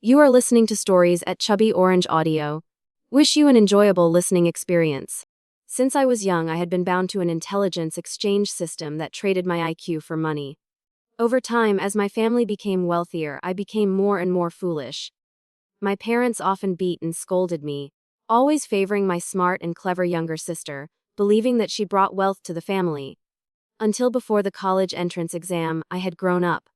You are listening to stories at Chubby Orange Audio. Wish you an enjoyable listening experience. Since I was young, I had been bound to an intelligence exchange system that traded my IQ for money. Over time, as my family became wealthier, I became more and more foolish. My parents often beat and scolded me, always favoring my smart and clever younger sister, believing that she brought wealth to the family. Until before the college entrance exam, I had grown up.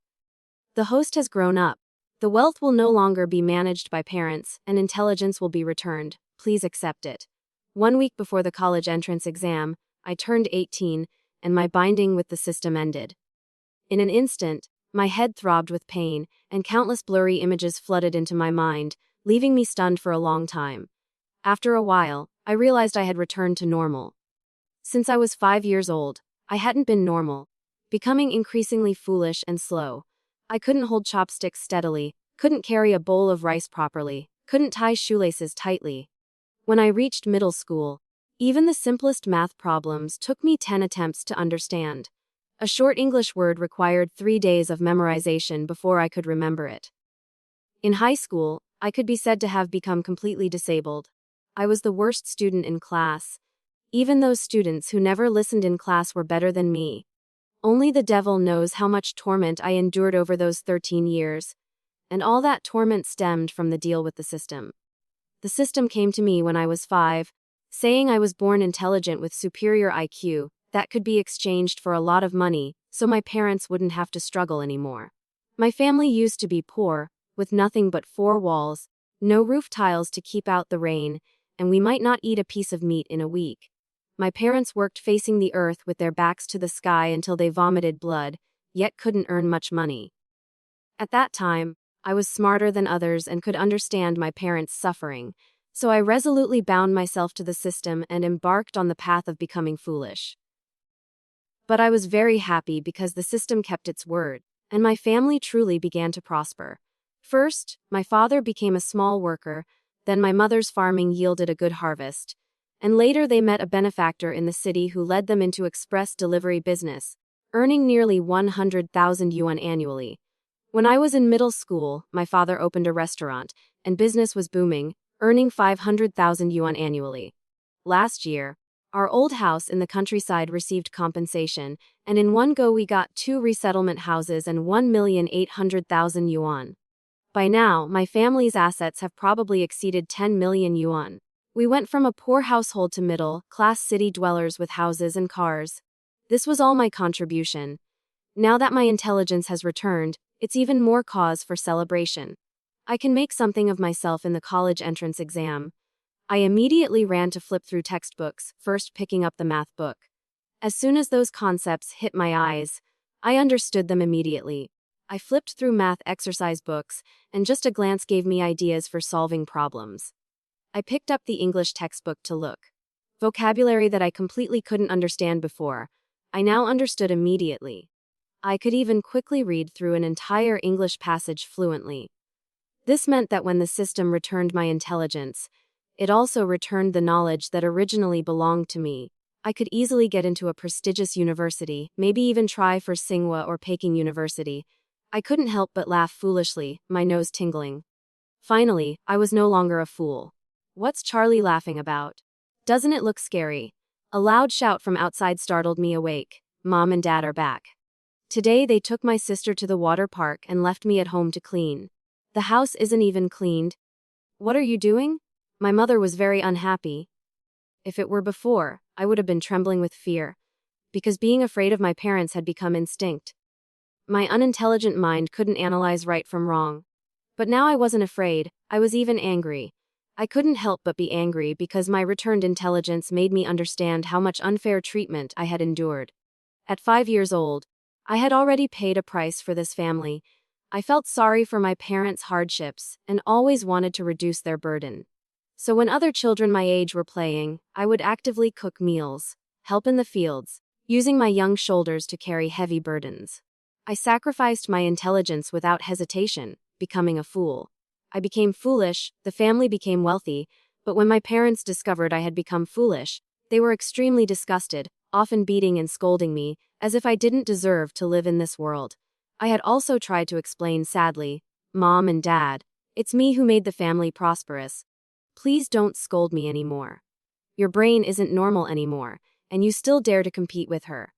The host has grown up. The wealth will no longer be managed by parents, and intelligence will be returned. Please accept it. 1 week before the college entrance exam, I turned 18, and my binding with the system ended. In an instant, my head throbbed with pain, and countless blurry images flooded into my mind, leaving me stunned for a long time. After a while, I realized I had returned to normal. Since I was 5 years old, I hadn't been normal, becoming increasingly foolish and slow. I couldn't hold chopsticks steadily, couldn't carry a bowl of rice properly, couldn't tie shoelaces tightly. When I reached middle school, even the simplest math problems took me 10 attempts to understand. A short English word required 3 days of memorization before I could remember it. In high school, I could be said to have become completely disabled. I was the worst student in class. Even those students who never listened in class were better than me. Only the devil knows how much torment I endured over those 13 years. And all that torment stemmed from the deal with the system. The system came to me when I was 5, saying I was born intelligent with superior IQ, that could be exchanged for a lot of money, so my parents wouldn't have to struggle anymore. My family used to be poor, with nothing but 4 walls, no roof tiles to keep out the rain, and we might not eat a piece of meat in a week. My parents worked facing the earth with their backs to the sky until they vomited blood, yet couldn't earn much money. At that time, I was smarter than others and could understand my parents' suffering, so I resolutely bound myself to the system and embarked on the path of becoming foolish. But I was very happy because the system kept its word, and my family truly began to prosper. First, my father became a small worker, then my mother's farming yielded a good harvest, and later they met a benefactor in the city who led them into express delivery business, earning nearly 100,000 yuan annually. When I was in middle school, my father opened a restaurant, and business was booming, earning 500,000 yuan annually. Last year, our old house in the countryside received compensation, and in one go we got 2 resettlement houses and 1,800,000 yuan. By now, my family's assets have probably exceeded 10 million yuan. We went from a poor household to middle-class city dwellers with houses and cars. This was all my contribution. Now that my intelligence has returned, it's even more cause for celebration. I can make something of myself in the college entrance exam. I immediately ran to flip through textbooks, first picking up the math book. As soon as those concepts hit my eyes, I understood them immediately. I flipped through math exercise books, and just a glance gave me ideas for solving problems. I picked up the English textbook to look. Vocabulary that I completely couldn't understand before, I now understood immediately. I could even quickly read through an entire English passage fluently. This meant that when the system returned my intelligence, it also returned the knowledge that originally belonged to me. I could easily get into a prestigious university, maybe even try for Tsinghua or Peking University. I couldn't help but laugh foolishly, my nose tingling. Finally, I was no longer a fool. What's Charlie laughing about? Doesn't it look scary? A loud shout from outside startled me awake. Mom and Dad are back. Today they took my sister to the water park and left me at home to clean. The house isn't even cleaned. What are you doing? My mother was very unhappy. If it were before, I would have been trembling with fear, because being afraid of my parents had become instinct. My unintelligent mind couldn't analyze right from wrong. But now I wasn't afraid, I was even angry. I couldn't help but be angry because my returned intelligence made me understand how much unfair treatment I had endured. At 5 years old, I had already paid a price for this family. I felt sorry for my parents' hardships and always wanted to reduce their burden. So when other children my age were playing, I would actively cook meals, help in the fields, using my young shoulders to carry heavy burdens. I sacrificed my intelligence without hesitation, becoming a fool. I became foolish, the family became wealthy, but when my parents discovered I had become foolish, they were extremely disgusted, often beating and scolding me, as if I didn't deserve to live in this world. I had also tried to explain sadly, Mom and Dad, It's me who made the family prosperous. Please don't scold me anymore. Your brain isn't normal anymore, and you still dare to compete with her."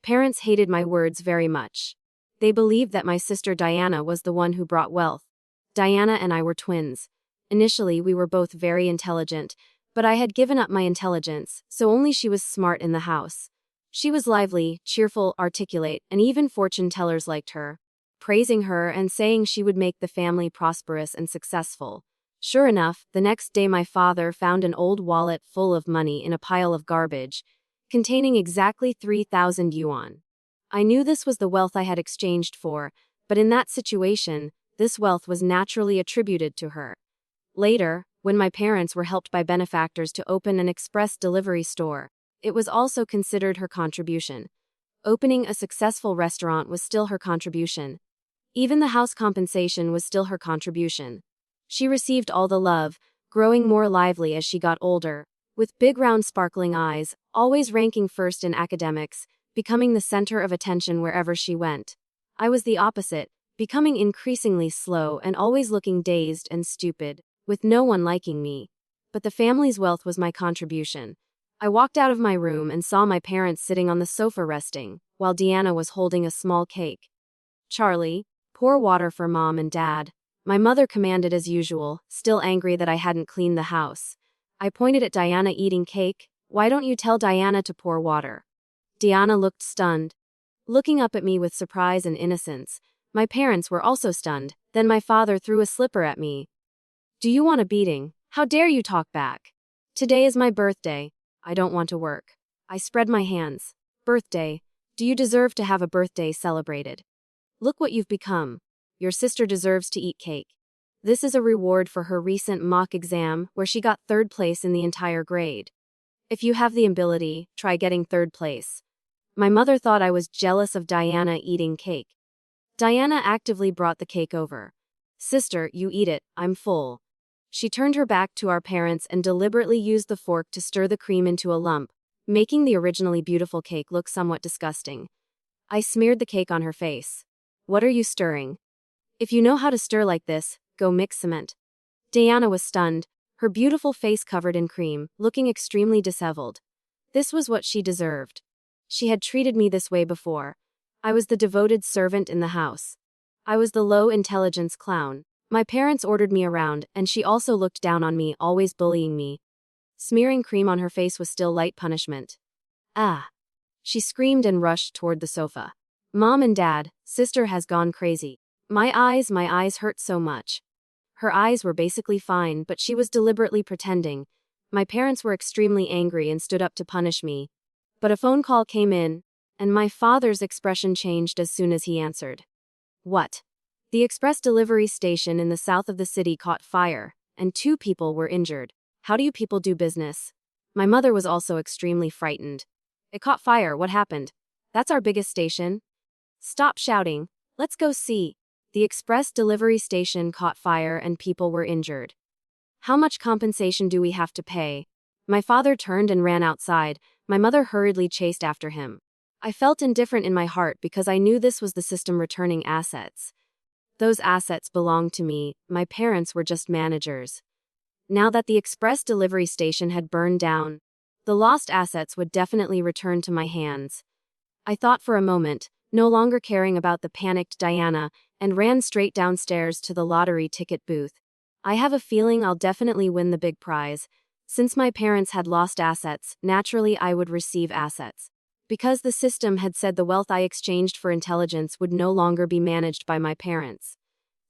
Parents hated my words very much. They believed that my sister Diana was the one who brought wealth. Diana and I were twins. Initially, we were both very intelligent, but I had given up my intelligence, so only she was smart in the house. She was lively, cheerful, articulate, and even fortune tellers liked her, praising her and saying she would make the family prosperous and successful. Sure enough, the next day my father found an old wallet full of money in a pile of garbage, containing exactly 3,000 yuan. I knew this was the wealth I had exchanged for, but in that situation, this wealth was naturally attributed to her. Later, when my parents were helped by benefactors to open an express delivery store, it was also considered her contribution. Opening a successful restaurant was still her contribution. Even the house compensation was still her contribution. She received all the love, growing more lively as she got older, with big round sparkling eyes, always ranking first in academics, becoming the center of attention wherever she went. I was the opposite, becoming increasingly slow and always looking dazed and stupid, with no one liking me. But the family's wealth was my contribution. I walked out of my room and saw my parents sitting on the sofa resting, while Deanna was holding a small cake. "Charlie, pour water for Mom and Dad," my mother commanded as usual, still angry that I hadn't cleaned the house. I pointed at Diana eating cake. "Why don't you tell Diana to pour water?" Diana looked stunned, looking up at me with surprise and innocence. My parents were also stunned. Then my father threw a slipper at me. "Do you want a beating? How dare you talk back? Today is my birthday. I don't want to work." I spread my hands. "Birthday? Do you deserve to have a birthday celebrated? Look what you've become. Your sister deserves to eat cake. This is a reward for her recent mock exam where she got 3rd place in the entire grade. If you have the ability, try getting 3rd place." My mother thought I was jealous of Diana eating cake. Diana actively brought the cake over. "Sister, you eat it, I'm full." She turned her back to our parents and deliberately used the fork to stir the cream into a lump, making the originally beautiful cake look somewhat disgusting. I smeared the cake on her face. "What are you stirring? If you know how to stir like this, go mix cement." Diana was stunned, her beautiful face covered in cream, looking extremely disheveled. This was what she deserved. She had treated me this way before. I was the devoted servant in the house. I was the low-intelligence clown. My parents ordered me around, and she also looked down on me, always bullying me. Smearing cream on her face was still light punishment. "Ah!" She screamed and rushed toward the sofa. "Mom and Dad, sister has gone crazy. My eyes hurt so much." Her eyes were basically fine, but she was deliberately pretending. My parents were extremely angry and stood up to punish me. But a phone call came in, and my father's expression changed as soon as he answered. "What?" The express delivery station in the south of the city caught fire, and 2 people were injured. "How do you people do business?" My mother was also extremely frightened. "It caught fire, what happened?" "That's our biggest station." "Stop shouting, let's go see." The express delivery station caught fire and people were injured. "How much compensation do we have to pay?" My father turned and ran outside. My mother hurriedly chased after him. I felt indifferent in my heart because I knew this was the system returning assets. Those assets belonged to me, my parents were just managers. Now that the express delivery station had burned down, the lost assets would definitely return to my hands. I thought for a moment, no longer caring about the panicked Diana, and ran straight downstairs to the lottery ticket booth. I have a feeling I'll definitely win the big prize. Since my parents had lost assets, naturally I would receive assets. Because the system had said the wealth I exchanged for intelligence would no longer be managed by my parents.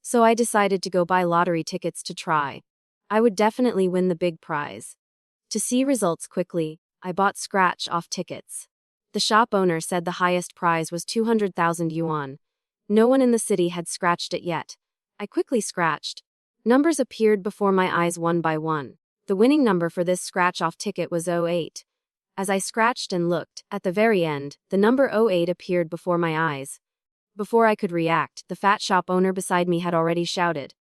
So I decided to go buy lottery tickets to try. I would definitely win the big prize. To see results quickly, I bought scratch-off tickets. The shop owner said the highest prize was 200,000 yuan. No one in the city had scratched it yet. I quickly scratched. Numbers appeared before my eyes one by one. The winning number for this scratch-off ticket was 08. As I scratched and looked, at the very end, the number 08 appeared before my eyes. Before I could react, the fat shop owner beside me had already shouted.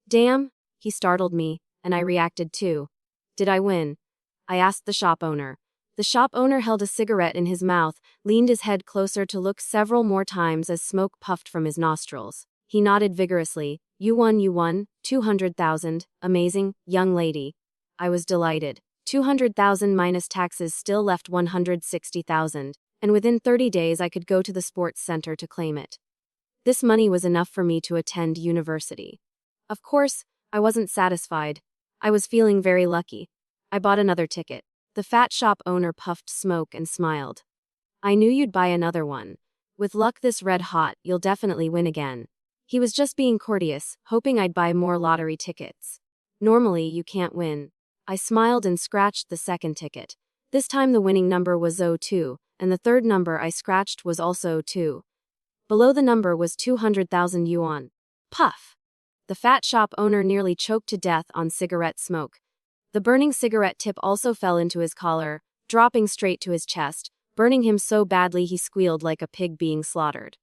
"Damn!" He startled me, and I reacted too. "Did I win?" I asked the shop owner. The shop owner held a cigarette in his mouth, leaned his head closer to look several more times as smoke puffed from his nostrils. He nodded vigorously. You won, 200,000, amazing, young lady. I was delighted. 200,000 minus taxes still left 160,000, and within 30 days I could go to the sports center to claim it. This money was enough for me to attend university. Of course, I wasn't satisfied. I was feeling very lucky. I bought another ticket. The fat shop owner puffed smoke and smiled. I knew you'd buy another one. With luck this red hot, you'll definitely win again. He was just being courteous, hoping I'd buy more lottery tickets. Normally, you can't win. I smiled and scratched the second ticket. This time the winning number was 02, and the third number I scratched was also 2. Below the number was 200,000 yuan. Puff! The fat shop owner nearly choked to death on cigarette smoke. The burning cigarette tip also fell into his collar, dropping straight to his chest, burning him so badly he squealed like a pig being slaughtered.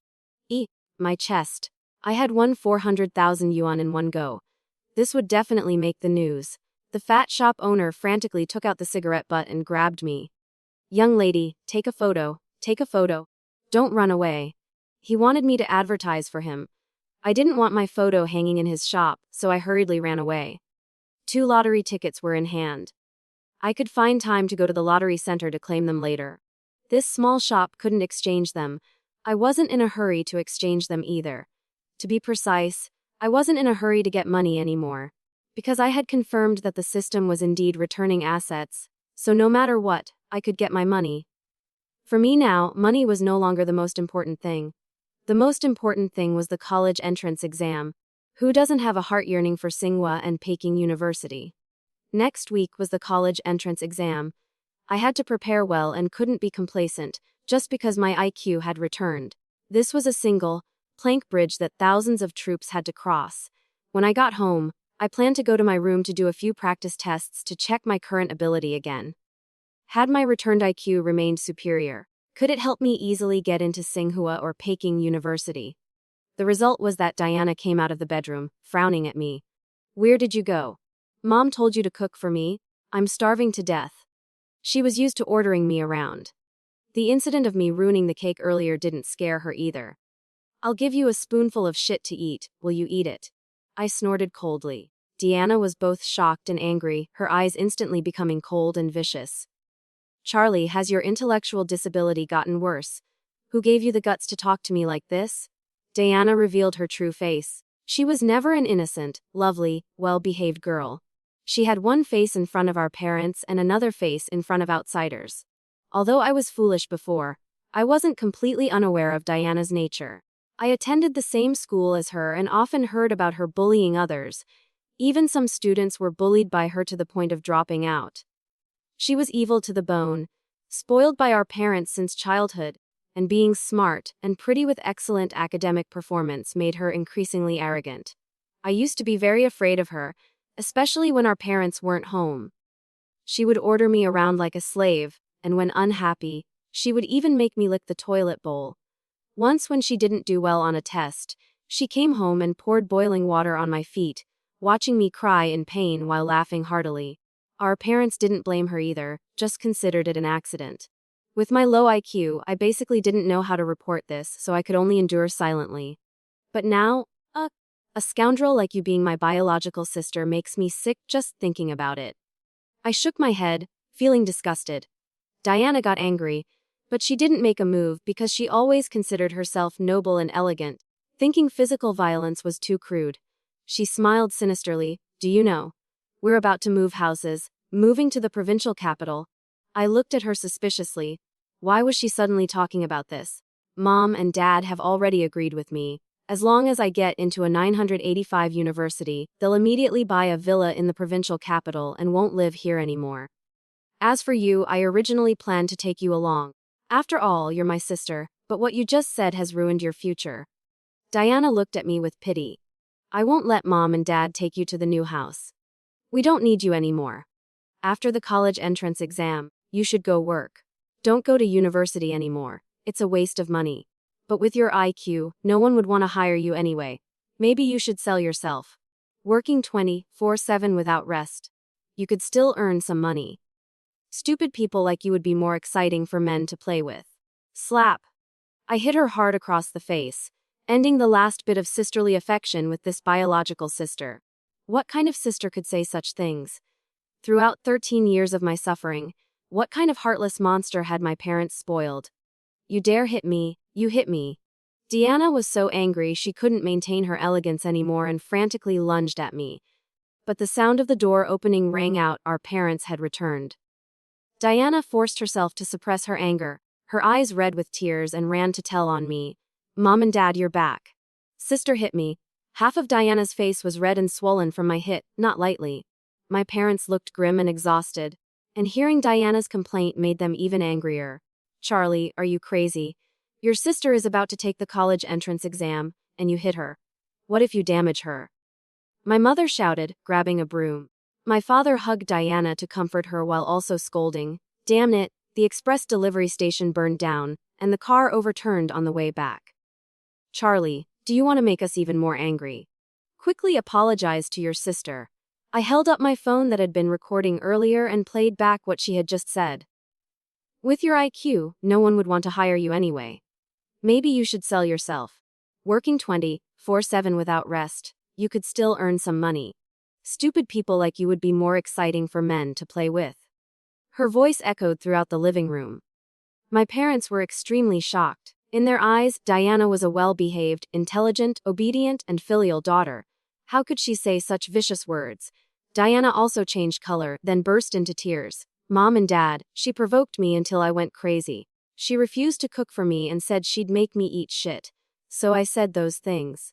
My chest. I had won 400,000 yuan in one go. This would definitely make the news. The fat shop owner frantically took out the cigarette butt and grabbed me. Young lady, take a photo. Take a photo. Don't run away. He wanted me to advertise for him. I didn't want my photo hanging in his shop, so I hurriedly ran away. 2 lottery tickets were in hand. I could find time to go to the lottery center to claim them later. This small shop couldn't exchange them. I wasn't in a hurry to exchange them either. To be precise, I wasn't in a hurry to get money anymore, because I had confirmed that the system was indeed returning assets, so no matter what, I could get my money. For me now, money was no longer the most important thing. The most important thing was the college entrance exam. Who doesn't have a heart yearning for Tsinghua and Peking University? Next week was the college entrance exam. I had to prepare well and couldn't be complacent, just because my IQ had returned. This was a single, plank bridge that thousands of troops had to cross. When I got home, I planned to go to my room to do a few practice tests to check my current ability again. Had my returned IQ remained superior, could it help me easily get into Tsinghua or Peking University? The result was that Diana came out of the bedroom, frowning at me. Where did you go? Mom told you to cook for me? I'm starving to death. She was used to ordering me around. The incident of me ruining the cake earlier didn't scare her either. I'll give you a spoonful of shit to eat, will you eat it? I snorted coldly. Diana was both shocked and angry, her eyes instantly becoming cold and vicious. Charlie, has your intellectual disability gotten worse? Who gave you the guts to talk to me like this? Diana revealed her true face. She was never an innocent, lovely, well-behaved girl. She had one face in front of our parents and another face in front of outsiders. Although I was foolish before, I wasn't completely unaware of Diana's nature. I attended the same school as her and often heard about her bullying others. Even some students were bullied by her to the point of dropping out. She was evil to the bone, spoiled by our parents since childhood, and being smart and pretty with excellent academic performance made her increasingly arrogant. I used to be very afraid of her, especially when our parents weren't home. She would order me around like a slave, and when unhappy, she would even make me lick the toilet bowl. Once when she didn't do well on a test, she came home and poured boiling water on my feet, watching me cry in pain while laughing heartily. Our parents didn't blame her either, just considered it an accident. With my low IQ, I basically didn't know how to report this, so I could only endure silently. But now, a scoundrel like you being my biological sister makes me sick just thinking about it. I shook my head, feeling disgusted. Diana got angry, but she didn't make a move because she always considered herself noble and elegant, thinking physical violence was too crude. She smiled sinisterly. Do you know? We're about to move houses, moving to the provincial capital. I looked at her suspiciously. Why was she suddenly talking about this? Mom and Dad have already agreed with me. As long as I get into a 985 university, they'll immediately buy a villa in the provincial capital and won't live here anymore. As for you, I originally planned to take you along. After all, you're my sister, but what you just said has ruined your future. Diana looked at me with pity. I won't let Mom and Dad take you to the new house. We don't need you anymore. After the college entrance exam, you should go work. Don't go to university anymore. It's a waste of money. But with your IQ, no one would want to hire you anyway. Maybe you should sell yourself. Working 24/7 without rest. You could still earn some money. Stupid people like you would be more exciting for men to play with. Slap. I hit her hard across the face, ending the last bit of sisterly affection with this biological sister. What kind of sister could say such things? Throughout 13 years of my suffering, what kind of heartless monster had my parents spoiled? You dare hit me, you hit me. Deanna was so angry she couldn't maintain her elegance anymore and frantically lunged at me. But the sound of the door opening rang out. Our parents had returned. Diana forced herself to suppress her anger, her eyes red with tears, and ran to tell on me. Mom and Dad, you're back. Sister hit me. Half of Diana's face was red and swollen from my hit, not lightly. My parents looked grim and exhausted, and hearing Diana's complaint made them even angrier. Charlie, are you crazy? Your sister is about to take the college entrance exam, and you hit her. What if you damage her? My mother shouted, grabbing a broom. My father hugged Diana to comfort her while also scolding. Damn it, the express delivery station burned down, and the car overturned on the way back. Charlie, do you want to make us even more angry? Quickly apologize to your sister. I held up my phone that had been recording earlier and played back what she had just said. With your IQ, no one would want to hire you anyway. Maybe you should sell yourself. Working 24/7 without rest, you could still earn some money. Stupid people like you would be more exciting for men to play with. Her voice echoed throughout the living room. My parents were extremely shocked. In their eyes, Diana was a well-behaved, intelligent, obedient, and filial daughter. How could she say such vicious words? Diana also changed color, then burst into tears. Mom and Dad, she provoked me until I went crazy. She refused to cook for me and said she'd make me eat shit. So I said those things.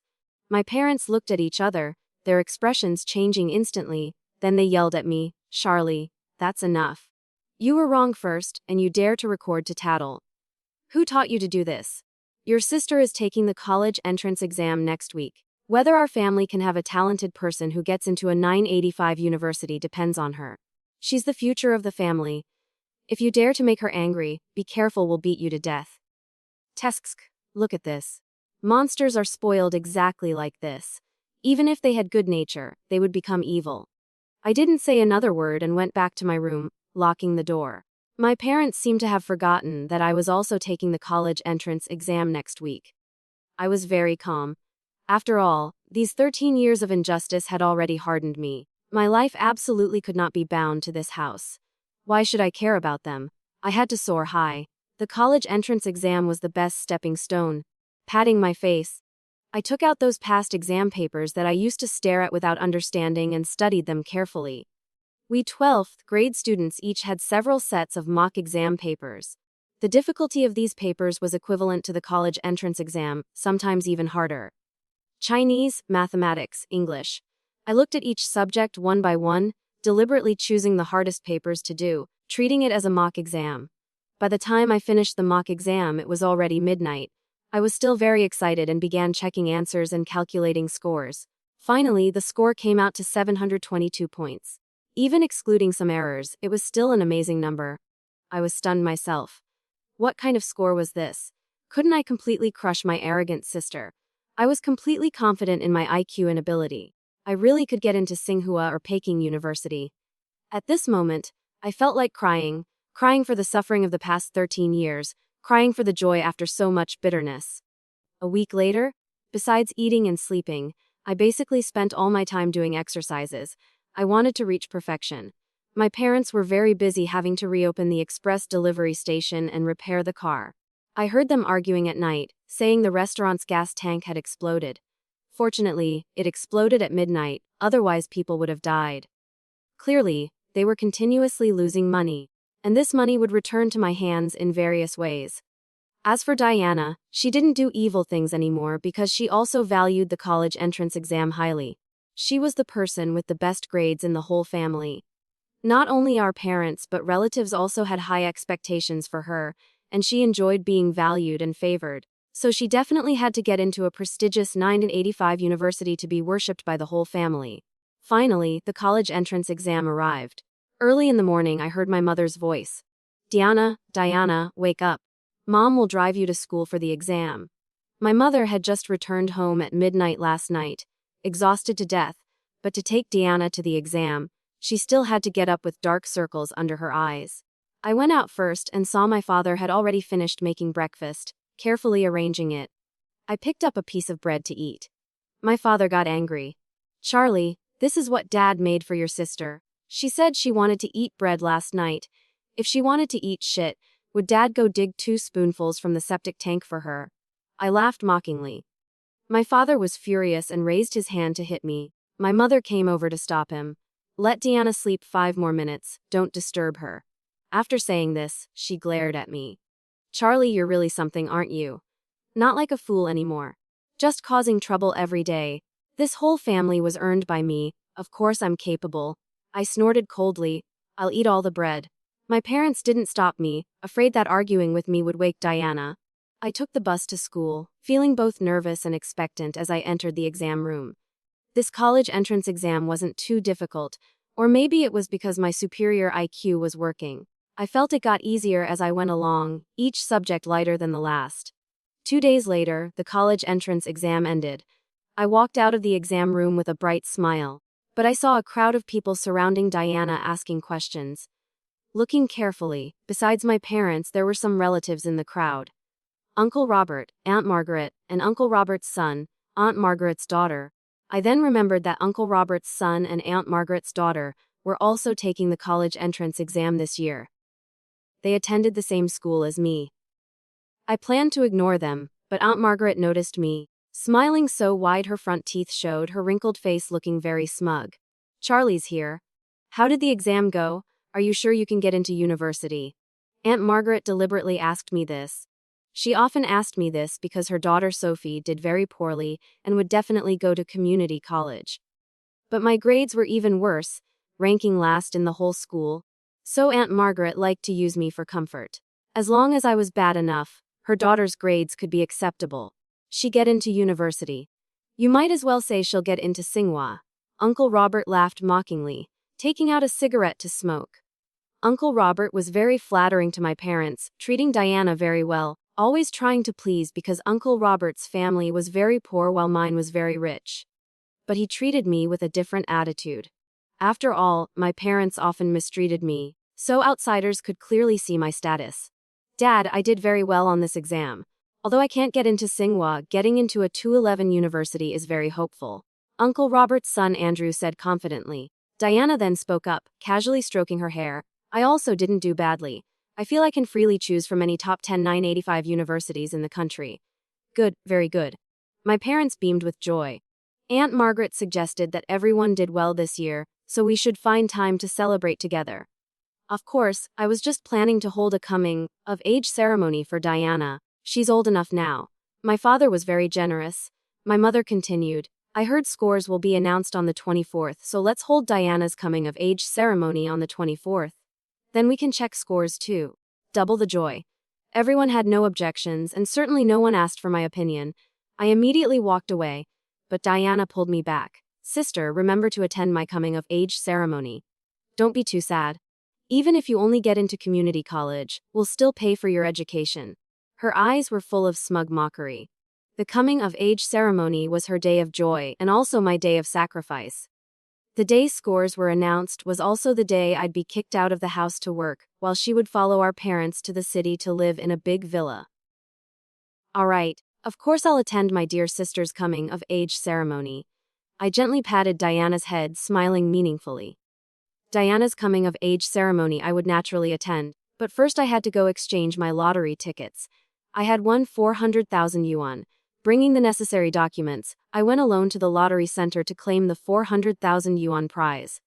My parents looked at each other, their expressions changing instantly. Then they yelled at me, Charlie, that's enough. You were wrong first, and you dare to record to tattle. Who taught you to do this? Your sister is taking the college entrance exam next week. Whether our family can have a talented person who gets into a 985 university depends on her. She's the future of the family. If you dare to make her angry, be careful, we'll beat you to death. Tesksk, look at this. Monsters are spoiled exactly like this. Even if they had good nature, they would become evil. I didn't say another word and went back to my room, locking the door. My parents seemed to have forgotten that I was also taking the college entrance exam next week. I was very calm. After all, these 13 years of injustice had already hardened me. My life absolutely could not be bound to this house. Why should I care about them? I had to soar high. The college entrance exam was the best stepping stone. Patting my face, I took out those past exam papers that I used to stare at without understanding and studied them carefully. We 12th grade students each had several sets of mock exam papers. The difficulty of these papers was equivalent to the college entrance exam, sometimes even harder. Chinese, mathematics, English. I looked at each subject one by one, deliberately choosing the hardest papers to do, treating it as a mock exam. By the time I finished the mock exam, it was already midnight. I was still very excited and began checking answers and calculating scores. Finally, the score came out to 722 points. Even excluding some errors, it was still an amazing number. I was stunned myself. What kind of score was this? Couldn't I completely crush my arrogant sister? I was completely confident in my IQ and ability. I really could get into Tsinghua or Peking University. At this moment, I felt like crying for the suffering of the past 13 years, crying for the joy after so much bitterness. A week later, besides eating and sleeping, I basically spent all my time doing exercises. I wanted to reach perfection. My parents were very busy having to reopen the express delivery station and repair the car. I heard them arguing at night, saying the restaurant's gas tank had exploded. Fortunately, it exploded at midnight, otherwise people would have died. Clearly, they were continuously losing money, and this money would return to my hands in various ways. As for Diana, she didn't do evil things anymore because she also valued the college entrance exam highly. She was the person with the best grades in the whole family. Not only our parents but relatives also had high expectations for her, and she enjoyed being valued and favored. So she definitely had to get into a prestigious 985 university to be worshipped by the whole family. Finally, the college entrance exam arrived. Early in the morning, I heard my mother's voice. Diana, wake up. Mom will drive you to school for the exam. My mother had just returned home at midnight last night, exhausted to death, but to take Diana to the exam, she still had to get up with dark circles under her eyes. I went out first and saw my father had already finished making breakfast, carefully arranging it. I picked up a piece of bread to eat. My father got angry. "Charlie, this is what Dad made for your sister. She said she wanted to eat bread last night. If she wanted to eat shit, would Dad go dig 2 spoonfuls from the septic tank for her?" I laughed mockingly. My father was furious and raised his hand to hit me. My mother came over to stop him. "Let Deanna sleep 5 more minutes, don't disturb her." After saying this, she glared at me. "Charlie, you're really something, aren't you? Not like a fool anymore. Just causing trouble every day. This whole family was earned by me, of course I'm capable." I snorted coldly. "I'll eat all the bread." My parents didn't stop me, afraid that arguing with me would wake Diana. I took the bus to school, feeling both nervous and expectant as I entered the exam room. This college entrance exam wasn't too difficult, or maybe it was because my superior IQ was working. I felt it got easier as I went along, each subject lighter than the last. 2 days later, the college entrance exam ended. I walked out of the exam room with a bright smile, but I saw a crowd of people surrounding Diana asking questions. Looking carefully, besides my parents, there were some relatives in the crowd. Uncle Robert, Aunt Margaret, and Uncle Robert's son, Aunt Margaret's daughter. I then remembered that Uncle Robert's son and Aunt Margaret's daughter were also taking the college entrance exam this year. They attended the same school as me. I planned to ignore them, but Aunt Margaret noticed me, smiling so wide her front teeth showed, her wrinkled face looking very smug. "Charlie's here. How did the exam go? Are you sure you can get into university?" Aunt Margaret deliberately asked me this. She often asked me this because her daughter Sophie did very poorly and would definitely go to community college. But my grades were even worse, ranking last in the whole school. So Aunt Margaret liked to use me for comfort. As long as I was bad enough, her daughter's grades could be acceptable. She get into university. You might as well say she'll get into Tsinghua. Uncle Robert laughed mockingly, taking out a cigarette to smoke. Uncle Robert was very flattering to my parents, treating Diana very well, always trying to please because Uncle Robert's family was very poor while mine was very rich. But he treated me with a different attitude. After all, my parents often mistreated me, so outsiders could clearly see my status. "Dad, I did very well on this exam. Although I can't get into Tsinghua, getting into a 211 university is very hopeful," Uncle Robert's son Andrew said confidently. Diana then spoke up, casually stroking her hair. "I also didn't do badly. I feel I can freely choose from any top 10 985 universities in the country." "Good, very good." My parents beamed with joy. Aunt Margaret suggested that everyone did well this year, so we should find time to celebrate together. Of course, I was just planning to hold a coming-of-age ceremony for Diana. She's old enough now. My father was very generous. My mother continued, "I heard scores will be announced on the 24th, so let's hold Diana's coming-of-age ceremony on the 24th. Then we can check scores too." Double the joy. Everyone had no objections, and certainly no one asked for my opinion. I immediately walked away, but Diana pulled me back. "Sister, remember to attend my coming-of-age ceremony. Don't be too sad. Even if you only get into community college, we'll still pay for your education." Her eyes were full of smug mockery. The coming-of-age ceremony was her day of joy and also my day of sacrifice. The day scores were announced was also the day I'd be kicked out of the house to work, while she would follow our parents to the city to live in a big villa. "All right, of course I'll attend my dear sister's coming-of-age ceremony." I gently patted Diana's head, smiling meaningfully. Diana's coming-of-age ceremony I would naturally attend, but first I had to go exchange my lottery tickets. I had won 400,000 yuan. Bringing the necessary documents, I went alone to the lottery center to claim the 400,000 yuan prize.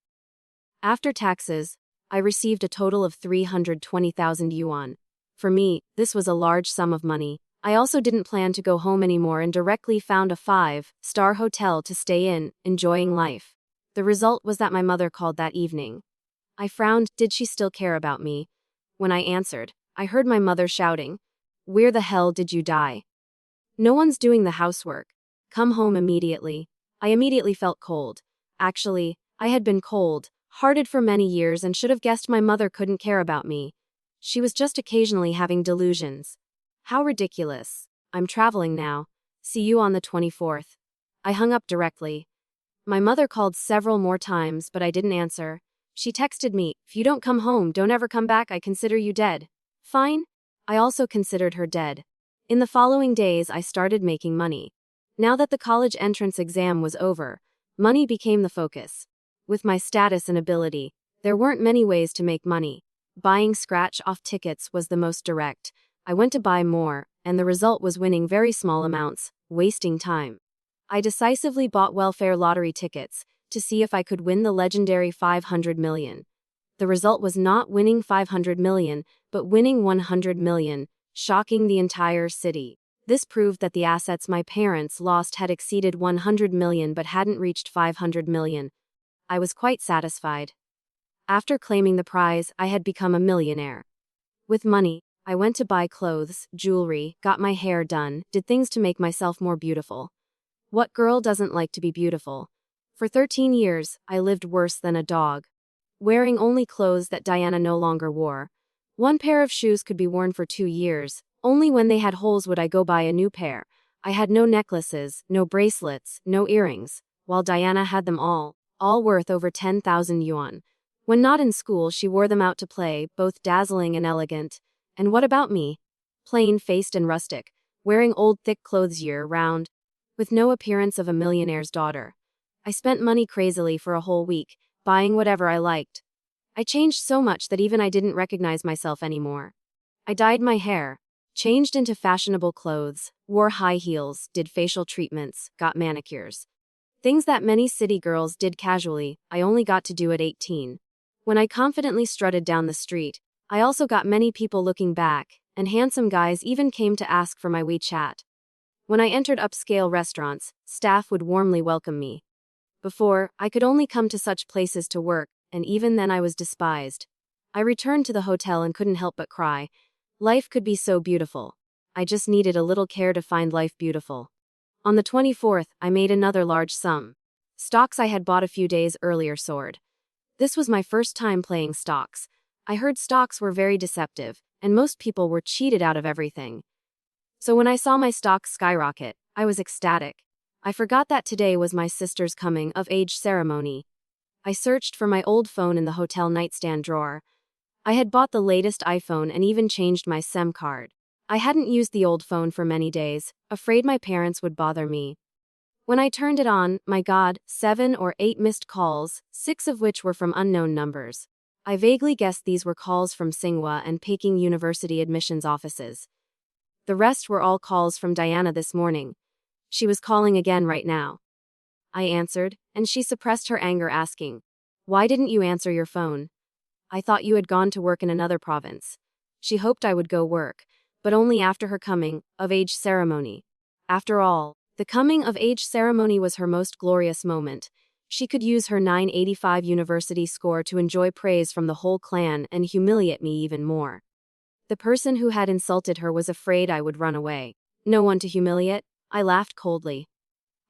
After taxes, I received a total of 320,000 yuan. For me, this was a large sum of money. I also didn't plan to go home anymore and directly found a 5-star hotel to stay in, enjoying life. The result was that my mother called that evening. I frowned. Did she still care about me? When I answered, I heard my mother shouting, "Where the hell did you die? No one's doing the housework. Come home immediately." I immediately felt cold. Actually, I had been cold-hearted for many years and should have guessed my mother couldn't care about me. She was just occasionally having delusions. How ridiculous. "I'm traveling now. See you on the 24th. I hung up directly. My mother called several more times, but I didn't answer. She texted me, "If you don't come home, don't ever come back, I consider you dead." Fine. I also considered her dead. In the following days, I started making money. Now that the college entrance exam was over, money became the focus. With my status and ability, there weren't many ways to make money. Buying scratch-off tickets was the most direct. I went to buy more, and the result was winning very small amounts, wasting time. I decisively bought welfare lottery tickets to see if I could win the legendary 500 million. The result was not winning 500 million, but winning 100 million, shocking the entire city. This proved that the assets my parents lost had exceeded 100 million but hadn't reached 500 million. I was quite satisfied. After claiming the prize, I had become a millionaire. With money, I went to buy clothes, jewelry, got my hair done, did things to make myself more beautiful. What girl doesn't like to be beautiful? For 13 years, I lived worse than a dog, wearing only clothes that Diana no longer wore. One pair of shoes could be worn for 2 years. Only when they had holes would I go buy a new pair. I had no necklaces, no bracelets, no earrings, while Diana had them all worth over 10,000 yuan. When not in school, she wore them out to play, both dazzling and elegant. And what about me? Plain-faced and rustic, wearing old thick clothes year-round, with no appearance of a millionaire's daughter. I spent money crazily for a whole week, buying whatever I liked. I changed so much that even I didn't recognize myself anymore. I dyed my hair, changed into fashionable clothes, wore high heels, did facial treatments, got manicures. Things that many city girls did casually, I only got to do at 18. When I confidently strutted down the street, I also got many people looking back, and handsome guys even came to ask for my WeChat. When I entered upscale restaurants, staff would warmly welcome me. Before, I could only come to such places to work, and even then I was despised. I returned to the hotel and couldn't help but cry. Life could be so beautiful. I just needed a little care to find life beautiful. On the 24th, I made another large sum. Stocks I had bought a few days earlier soared. This was my first time playing stocks. I heard stocks were very deceptive, and most people were cheated out of everything. So when I saw my stocks skyrocket, I was ecstatic. I forgot that today was my sister's coming-of-age ceremony. I searched for my old phone in the hotel nightstand drawer. I had bought the latest iPhone and even changed my SIM card. I hadn't used the old phone for many days, afraid my parents would bother me. When I turned it on, my God, 7 or 8 missed calls, 6 of which were from unknown numbers. I vaguely guessed these were calls from Tsinghua and Peking University admissions offices. The rest were all calls from Diana this morning. She was calling again right now. I answered, and she suppressed her anger asking, "Why didn't you answer your phone? I thought you had gone to work in another province." She hoped I would go work, but only after her coming-of-age ceremony. After all, the coming-of-age ceremony was her most glorious moment. She could use her 985 university score to enjoy praise from the whole clan and humiliate me even more. The person who had insulted her was afraid I would run away. No one to humiliate? I laughed coldly.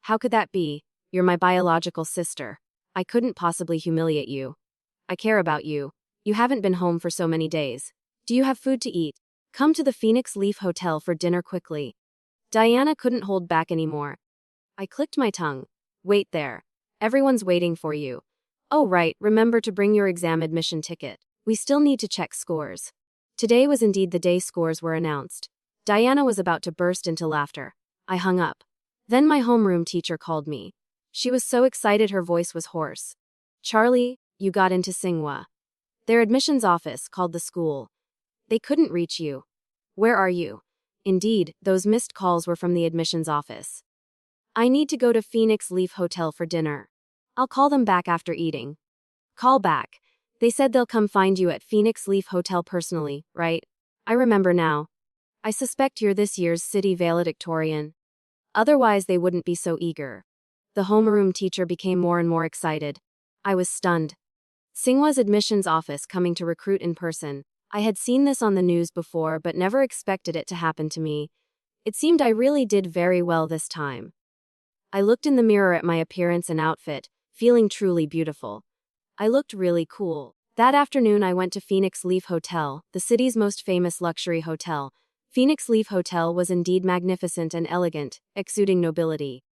How could that be? You're my biological sister. I couldn't possibly humiliate you. I care about you. You haven't been home for so many days. Do you have food to eat? Come to the Phoenix Leaf Hotel for dinner quickly. Diana couldn't hold back anymore. I clicked my tongue. Wait there. Everyone's waiting for you. Oh right, remember to bring your exam admission ticket. We still need to check scores. Today was indeed the day scores were announced. Diana was about to burst into laughter. I hung up. Then my homeroom teacher called me. She was so excited her voice was hoarse. Charlie, you got into Tsinghua. Their admissions office called the school. They couldn't reach you. Where are you? Indeed, those missed calls were from the admissions office. I need to go to Phoenix Leaf Hotel for dinner. I'll call them back after eating. Call back. They said they'll come find you at Phoenix Leaf Hotel personally, right? I remember now. I suspect you're this year's city valedictorian. Otherwise they wouldn't be so eager. The homeroom teacher became more and more excited. I was stunned. Tsinghua's admissions office coming to recruit in person. I had seen this on the news before but never expected it to happen to me. It seemed I really did very well this time. I looked in the mirror at my appearance and outfit, feeling truly beautiful. I looked really cool. That afternoon I went to Phoenix Leaf Hotel, the city's most famous luxury hotel. Phoenix Leaf Hotel was indeed magnificent and elegant, exuding nobility.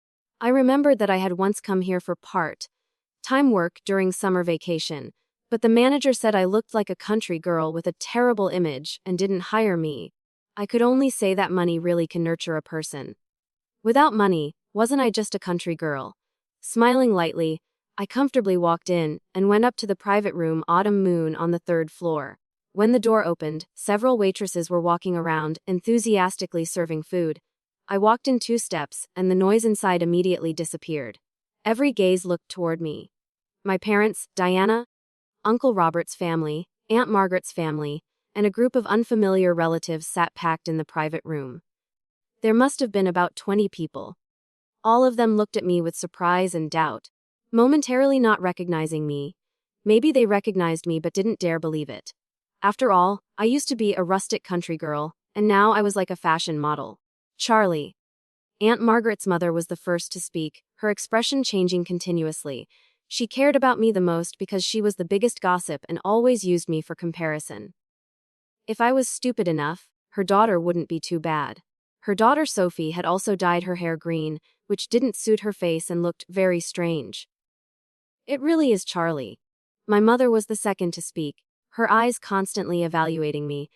I remembered that I had once come here for part-time work during summer vacation, but the manager said I looked like a country girl with a terrible image and didn't hire me. I could only say that money really can nurture a person. Without money, wasn't I just a country girl? Smiling lightly, I comfortably walked in and went up to the private room Autumn Moon on the third floor. When the door opened, several waitresses were walking around, enthusiastically serving food. I walked in 2 steps, and the noise inside immediately disappeared. Every gaze looked toward me. My parents, Diana, Uncle Robert's family, Aunt Margaret's family, and a group of unfamiliar relatives sat packed in the private room. There must have been about 20 people. All of them looked at me with surprise and doubt, momentarily not recognizing me. Maybe they recognized me but didn't dare believe it. After all, I used to be a rustic country girl, and now I was like a fashion model. Charlie. Aunt Margaret's mother was the first to speak, her expression changing continuously. She cared about me the most because she was the biggest gossip and always used me for comparison. If I was stupid enough, her daughter wouldn't be too bad. Her daughter Sophie had also dyed her hair green, which didn't suit her face and looked very strange. It really is Charlie. My mother was the second to speak, her eyes constantly evaluating me.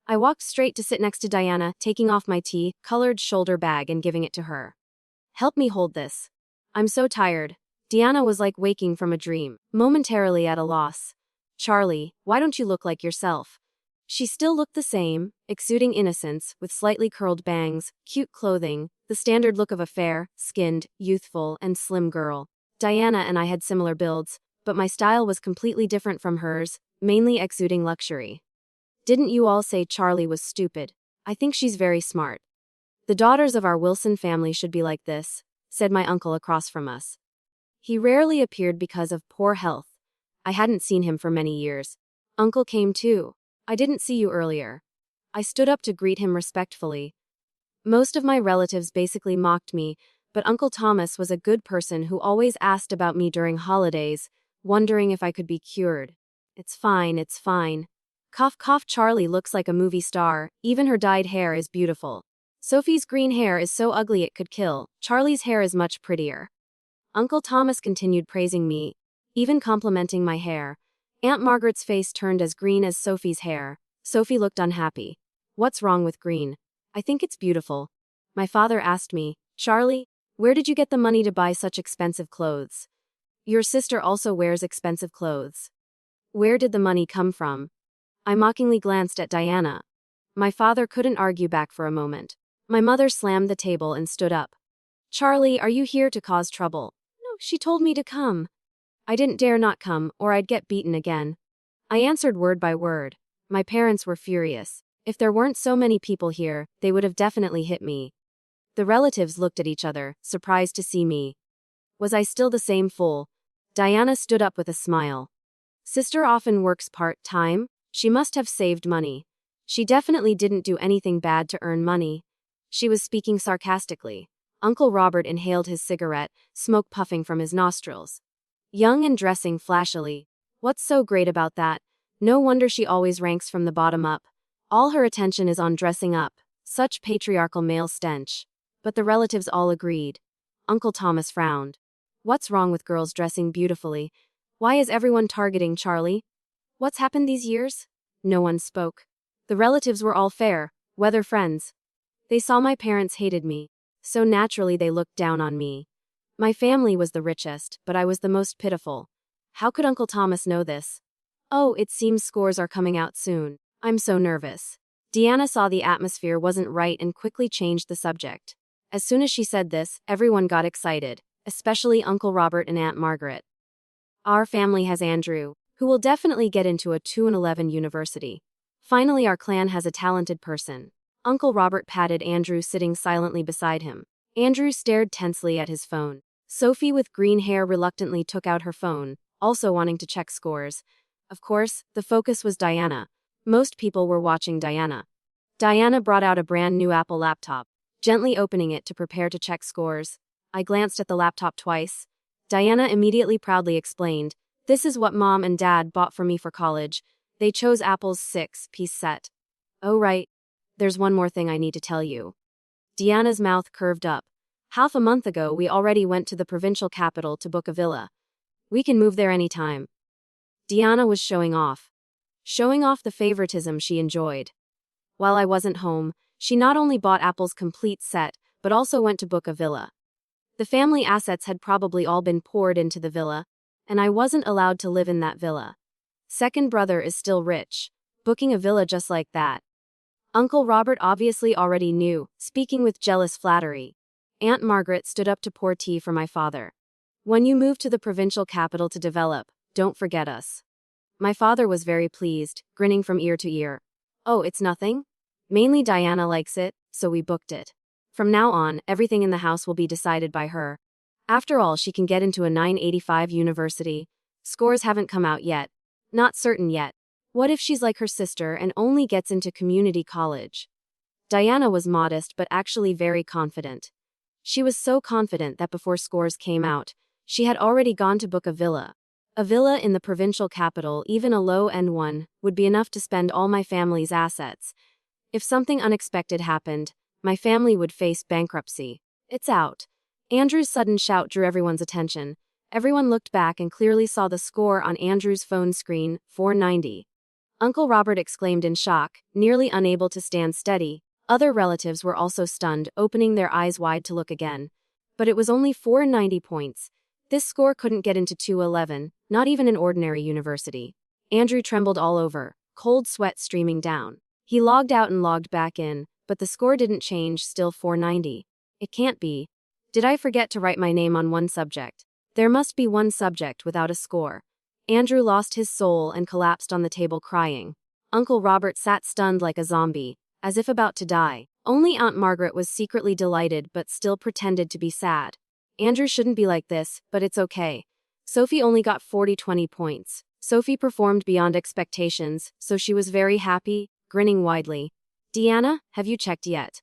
I walked straight to sit next to Diana, taking off my tea-colored shoulder bag and giving it to her. Help me hold this. I'm so tired. Diana was like waking from a dream, momentarily at a loss. Charlie, why don't you look like yourself? She still looked the same, exuding innocence, with slightly curled bangs, cute clothing, the standard look of a fair-skinned, youthful, and slim girl. Diana and I had similar builds, but my style was completely different from hers, mainly exuding luxury. Didn't you all say Charlie was stupid? I think she's very smart. The daughters of our Wilson family should be like this, said my uncle across from us. He rarely appeared because of poor health. I hadn't seen him for many years. Uncle came too. I didn't see you earlier. I stood up to greet him respectfully. Most of my relatives basically mocked me, but Uncle Thomas was a good person who always asked about me during holidays, wondering if I could be cured. It's fine, it's fine. Cough cough. Charlie looks like a movie star, even her dyed hair is beautiful. Sophie's green hair is so ugly it could kill, Charlie's hair is much prettier. Uncle Thomas continued praising me, even complimenting my hair. Aunt Margaret's face turned as green as Sophie's hair. Sophie looked unhappy. What's wrong with green? I think it's beautiful. My father asked me, Charlie, where did you get the money to buy such expensive clothes? Your sister also wears expensive clothes. Where did the money come from? I mockingly glanced at Diana. My father couldn't argue back for a moment. My mother slammed the table and stood up. Charlie, are you here to cause trouble? No, she told me to come. I didn't dare not come, or I'd get beaten again. I answered word by word. My parents were furious. If there weren't so many people here, they would have definitely hit me. The relatives looked at each other, surprised to see me. Was I still the same fool? Diana stood up with a smile. Sister often works part-time. She must have saved money. She definitely didn't do anything bad to earn money. She was speaking sarcastically. Uncle Robert inhaled his cigarette, smoke puffing from his nostrils. Young and dressing flashily. What's so great about that? No wonder she always ranks from the bottom up. All her attention is on dressing up. Such patriarchal male stench. But the relatives all agreed. Uncle Thomas frowned. What's wrong with girls dressing beautifully? Why is everyone targeting Charlie? What's happened these years? No one spoke. The relatives were all fair, weather friends. They saw my parents hated me, so naturally they looked down on me. My family was the richest, but I was the most pitiful. How could Uncle Thomas know this? Oh, it seems scores are coming out soon. I'm so nervous. Deanna saw the atmosphere wasn't right and quickly changed the subject. As soon as she said this, everyone got excited, especially Uncle Robert and Aunt Margaret. Our family has Andrew, who will definitely get into a 2-11 university. Finally, our clan has a talented person. Uncle Robert patted Andrew sitting silently beside him. Andrew stared tensely at his phone. Sophie with green hair reluctantly took out her phone, also wanting to check scores. Of course, the focus was Diana. Most people were watching Diana. Diana brought out a brand new Apple laptop, gently opening it to prepare to check scores. I glanced at the laptop twice. Diana immediately proudly explained, "This is what Mom and Dad bought for me for college. They chose Apple's 6-piece set." Oh right. There's one more thing I need to tell you. Deanna's mouth curved up. Half a month ago we already went to the provincial capital to book a villa. We can move there anytime. Deanna was showing off. Showing off the favoritism she enjoyed. While I wasn't home, She not only bought Apple's complete set, but also went to book a villa. The family assets had probably all been poured into the villa, and I wasn't allowed to live in that villa. Second brother is still rich, booking a villa just like that. Uncle Robert obviously already knew, speaking with jealous flattery. Aunt Margaret stood up to pour tea for my father. When you move to the provincial capital to develop, don't forget us. My father was very pleased, grinning from ear to ear. Oh, it's nothing? Mainly Diana likes it, so we booked it. From now on, everything in the house will be decided by her. After all, she can get into a 985 university. Scores haven't come out yet. Not certain yet. What if she's like her sister and only gets into community college? Diana was modest but actually very confident. She was so confident that before scores came out, she had already gone to book a villa. A villa in the provincial capital, even a low-end one, would be enough to spend all my family's assets. If something unexpected happened, my family would face bankruptcy. It's out. Andrew's sudden shout drew everyone's attention. Everyone looked back and clearly saw the score on Andrew's phone screen, 490. Uncle Robert exclaimed in shock, nearly unable to stand steady. Other relatives were also stunned, opening their eyes wide to look again. But it was only 490 points. This score couldn't get into 211, not even an ordinary university. Andrew trembled all over, cold sweat streaming down. He logged out and logged back in, but the score didn't change, still 490. It can't be. Did I forget to write my name on one subject? There must be one subject without a score. Andrew lost his soul and collapsed on the table crying. Uncle Robert sat stunned like a zombie, as if about to die. Only Aunt Margaret was secretly delighted but still pretended to be sad. Andrew shouldn't be like this, but it's okay. Sophie only got 20 points. Sophie performed beyond expectations, so she was very happy, grinning widely. Deanna, have you checked yet?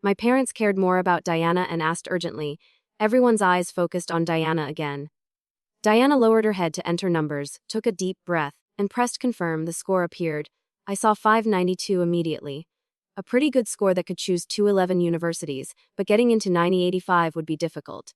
My parents cared more about Diana and asked urgently. Everyone's eyes focused on Diana again. Diana lowered her head to enter numbers, took a deep breath, and pressed confirm. The score appeared. I saw 592 immediately. A pretty good score that could choose 211 universities, but getting into 985 would be difficult.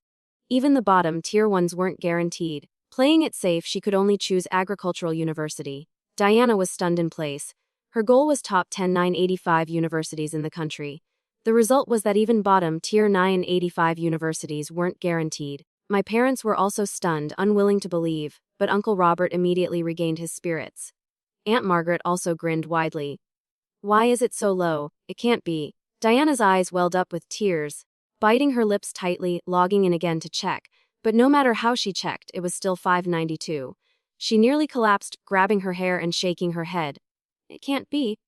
Even the bottom tier ones weren't guaranteed. Playing it safe, she could only choose agricultural university. Diana was stunned in place. Her goal was top 10 985 universities in the country. The result was that even bottom tier 985 universities weren't guaranteed. My parents were also stunned, unwilling to believe, but Uncle Robert immediately regained his spirits. Aunt Margaret also grinned widely. Why is it so low? It can't be. Diana's eyes welled up with tears, biting her lips tightly, logging in again to check, but no matter how she checked, it was still 592. She nearly collapsed, grabbing her hair and shaking her head. It can't be.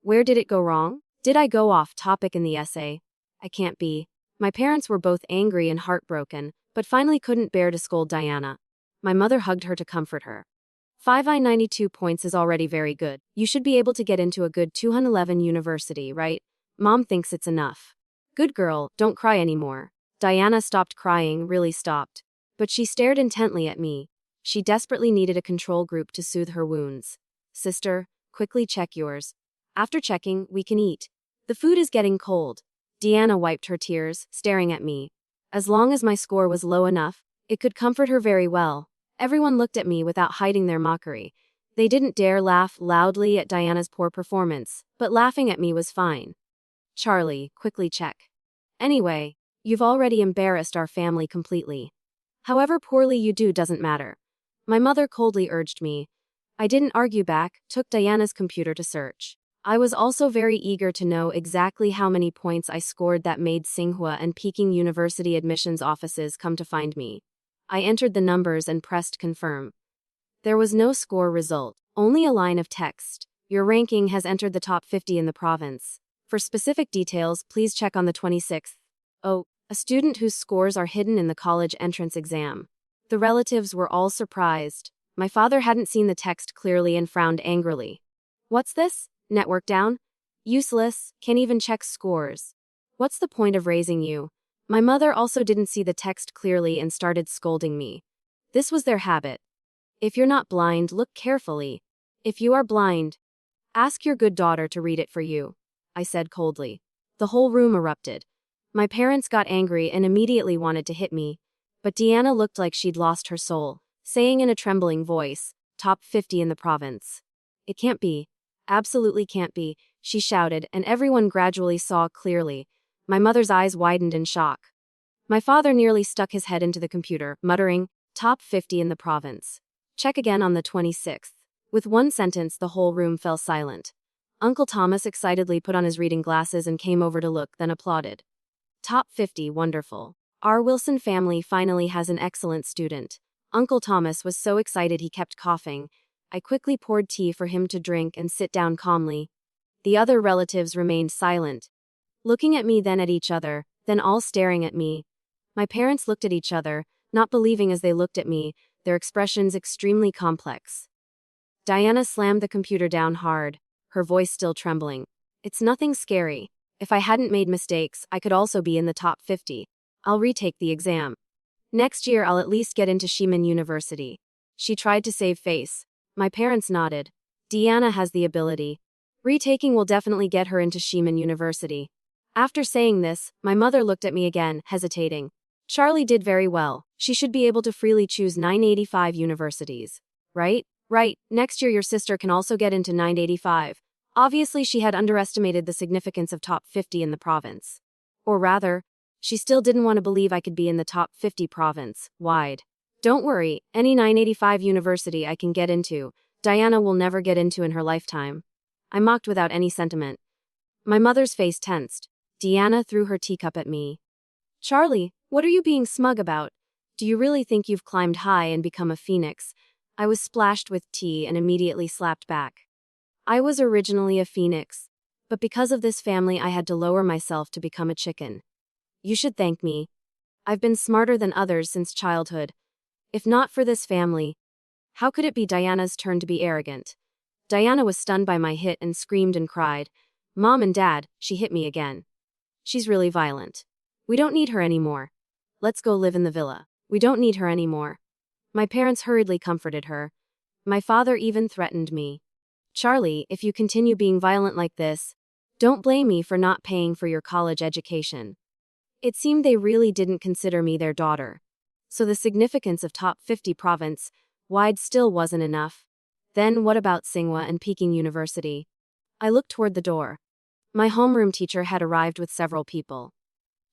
Where did it go wrong? Did I go off topic in the essay? I can't be. My parents were both angry and heartbroken, but finally couldn't bear to scold Diana. My mother hugged her to comfort her. 592 points is already very good. You should be able to get into a good 211 university, right? Mom thinks it's enough. Good girl, don't cry anymore. Diana stopped crying, really stopped. But she stared intently at me. She desperately needed a control group to soothe her wounds. Sister, quickly check yours. After checking, we can eat. The food is getting cold. Deanna wiped her tears, staring at me. As long as my score was low enough, it could comfort her very well. Everyone looked at me without hiding their mockery. They didn't dare laugh loudly at Diana's poor performance, but laughing at me was fine. Charlie, quickly check. Anyway, you've already embarrassed our family completely. However poorly you do doesn't matter. My mother coldly urged me. I didn't argue back, took Diana's computer to search. I was also very eager to know exactly how many points I scored that made Tsinghua and Peking University admissions offices come to find me. I entered the numbers and pressed confirm. There was no score result, only a line of text. Your ranking has entered the top 50 in the province. For specific details, please check on the 26th. Oh, a student whose scores are hidden in the college entrance exam. The relatives were all surprised. My father hadn't seen the text clearly and frowned angrily. What's this? Network down? Useless, can't even check scores. What's the point of raising you? My mother also didn't see the text clearly and started scolding me. This was their habit. If you're not blind, look carefully. If you are blind, ask your good daughter to read it for you, I said coldly. The whole room erupted. My parents got angry and immediately wanted to hit me, but Deanna looked like she'd lost her soul, saying in a trembling voice, top 50 in the province. It can't be. Absolutely can't be. she shouted, and everyone gradually saw clearly. My mother's eyes widened in shock. My father nearly stuck his head into the computer, muttering, "Top 50 in the province. Check again on the 26th. With one sentence, the whole room fell silent. Uncle Thomas excitedly put on his reading glasses and came over to look, then applauded. Top 50, wonderful. Our Wilson family finally has an excellent student. Uncle Thomas was so excited he kept coughing. I quickly poured tea for him to drink and sit down calmly. The other relatives remained silent, looking at me, then at each other, then all staring at me. My parents looked at each other, not believing as they looked at me, their expressions extremely complex. Diana slammed the computer down hard, her voice still trembling. It's nothing scary. If I hadn't made mistakes, I could also be in the top 50. I'll retake the exam. Next year I'll at least get into Ximen University. She tried to save face. My parents nodded. Diana has the ability. Retaking will definitely get her into Ximen University. After saying this, my mother looked at me again, hesitating. Charlie did very well. She should be able to freely choose 985 universities. Right? Right. Next year your sister can also get into 985. Obviously she had underestimated the significance of top 50 in the province. Or rather, she still didn't want to believe I could be in the top 50 province-wide. Don't worry, any 985 university I can get into, Diana will never get into in her lifetime. I mocked without any sentiment. My mother's face tensed. Diana threw her teacup at me. Charlie, what are you being smug about? Do you really think you've climbed high and become a phoenix? I was splashed with tea and immediately slapped back. I was originally a phoenix, but because of this family I had to lower myself to become a chicken. You should thank me. I've been smarter than others since childhood. If not for this family, how could it be Diana's turn to be arrogant? Diana was stunned by my hit and screamed and cried. Mom and Dad, she hit me again. She's really violent. We don't need her anymore. Let's go live in the villa. We don't need her anymore. My parents hurriedly comforted her. My father even threatened me. Charlie, if you continue being violent like this, don't blame me for not paying for your college education. It seemed they really didn't consider me their daughter. So the significance of top 50 province-wide still wasn't enough. Then what about Tsinghua and Peking University? I looked toward the door. My homeroom teacher had arrived with several people.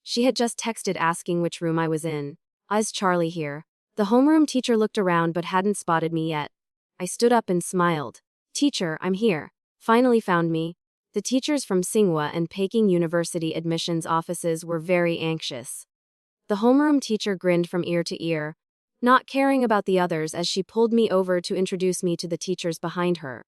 She had just texted asking which room I was in. Is Charlie here? The homeroom teacher looked around but hadn't spotted me yet. I stood up and smiled. Teacher, I'm here. Finally found me. The teachers from Tsinghua and Peking University admissions offices were very anxious. The homeroom teacher grinned from ear to ear, not caring about the others as she pulled me over to introduce me to the teachers behind her.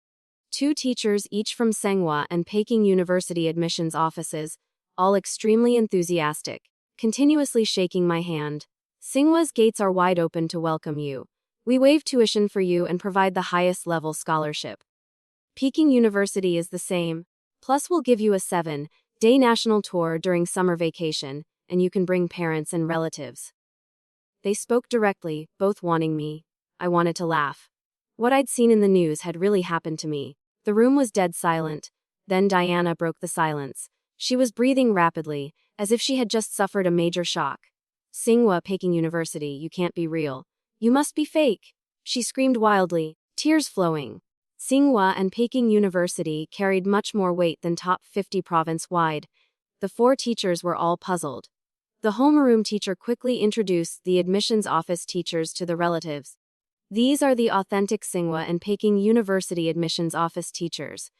2 teachers each from Tsinghua and Peking University admissions offices, all extremely enthusiastic, continuously shaking my hand. Tsinghua's gates are wide open to welcome you. We waive tuition for you and provide the highest level scholarship. Peking University is the same. Plus we'll give you a 7-day national tour during summer vacation, and you can bring parents and relatives. They spoke directly, both wanting me. I wanted to laugh. What I'd seen in the news had really happened to me. The room was dead silent. Then Diana broke the silence. She was breathing rapidly, as if she had just suffered a major shock. Tsinghua Peking University, you can't be real. You must be fake. She screamed wildly, tears flowing. Tsinghua and Peking University carried much more weight than top 50 province-wide. The 4 teachers were all puzzled. The homeroom teacher quickly introduced the admissions office teachers to the relatives. These are the authentic Tsinghua and Peking University admissions office teachers.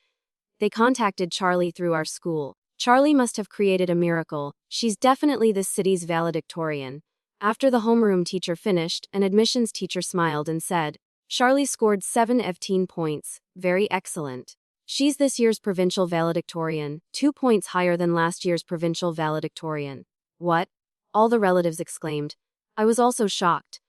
They contacted Charlie through our school. Charlie must have created a miracle. She's definitely this city's valedictorian. After the homeroom teacher finished, an admissions teacher smiled and said, Charlie scored 7 of 10 points. Very excellent. She's this year's provincial valedictorian, 2 points higher than last year's provincial valedictorian. What? All the relatives exclaimed. I was also shocked.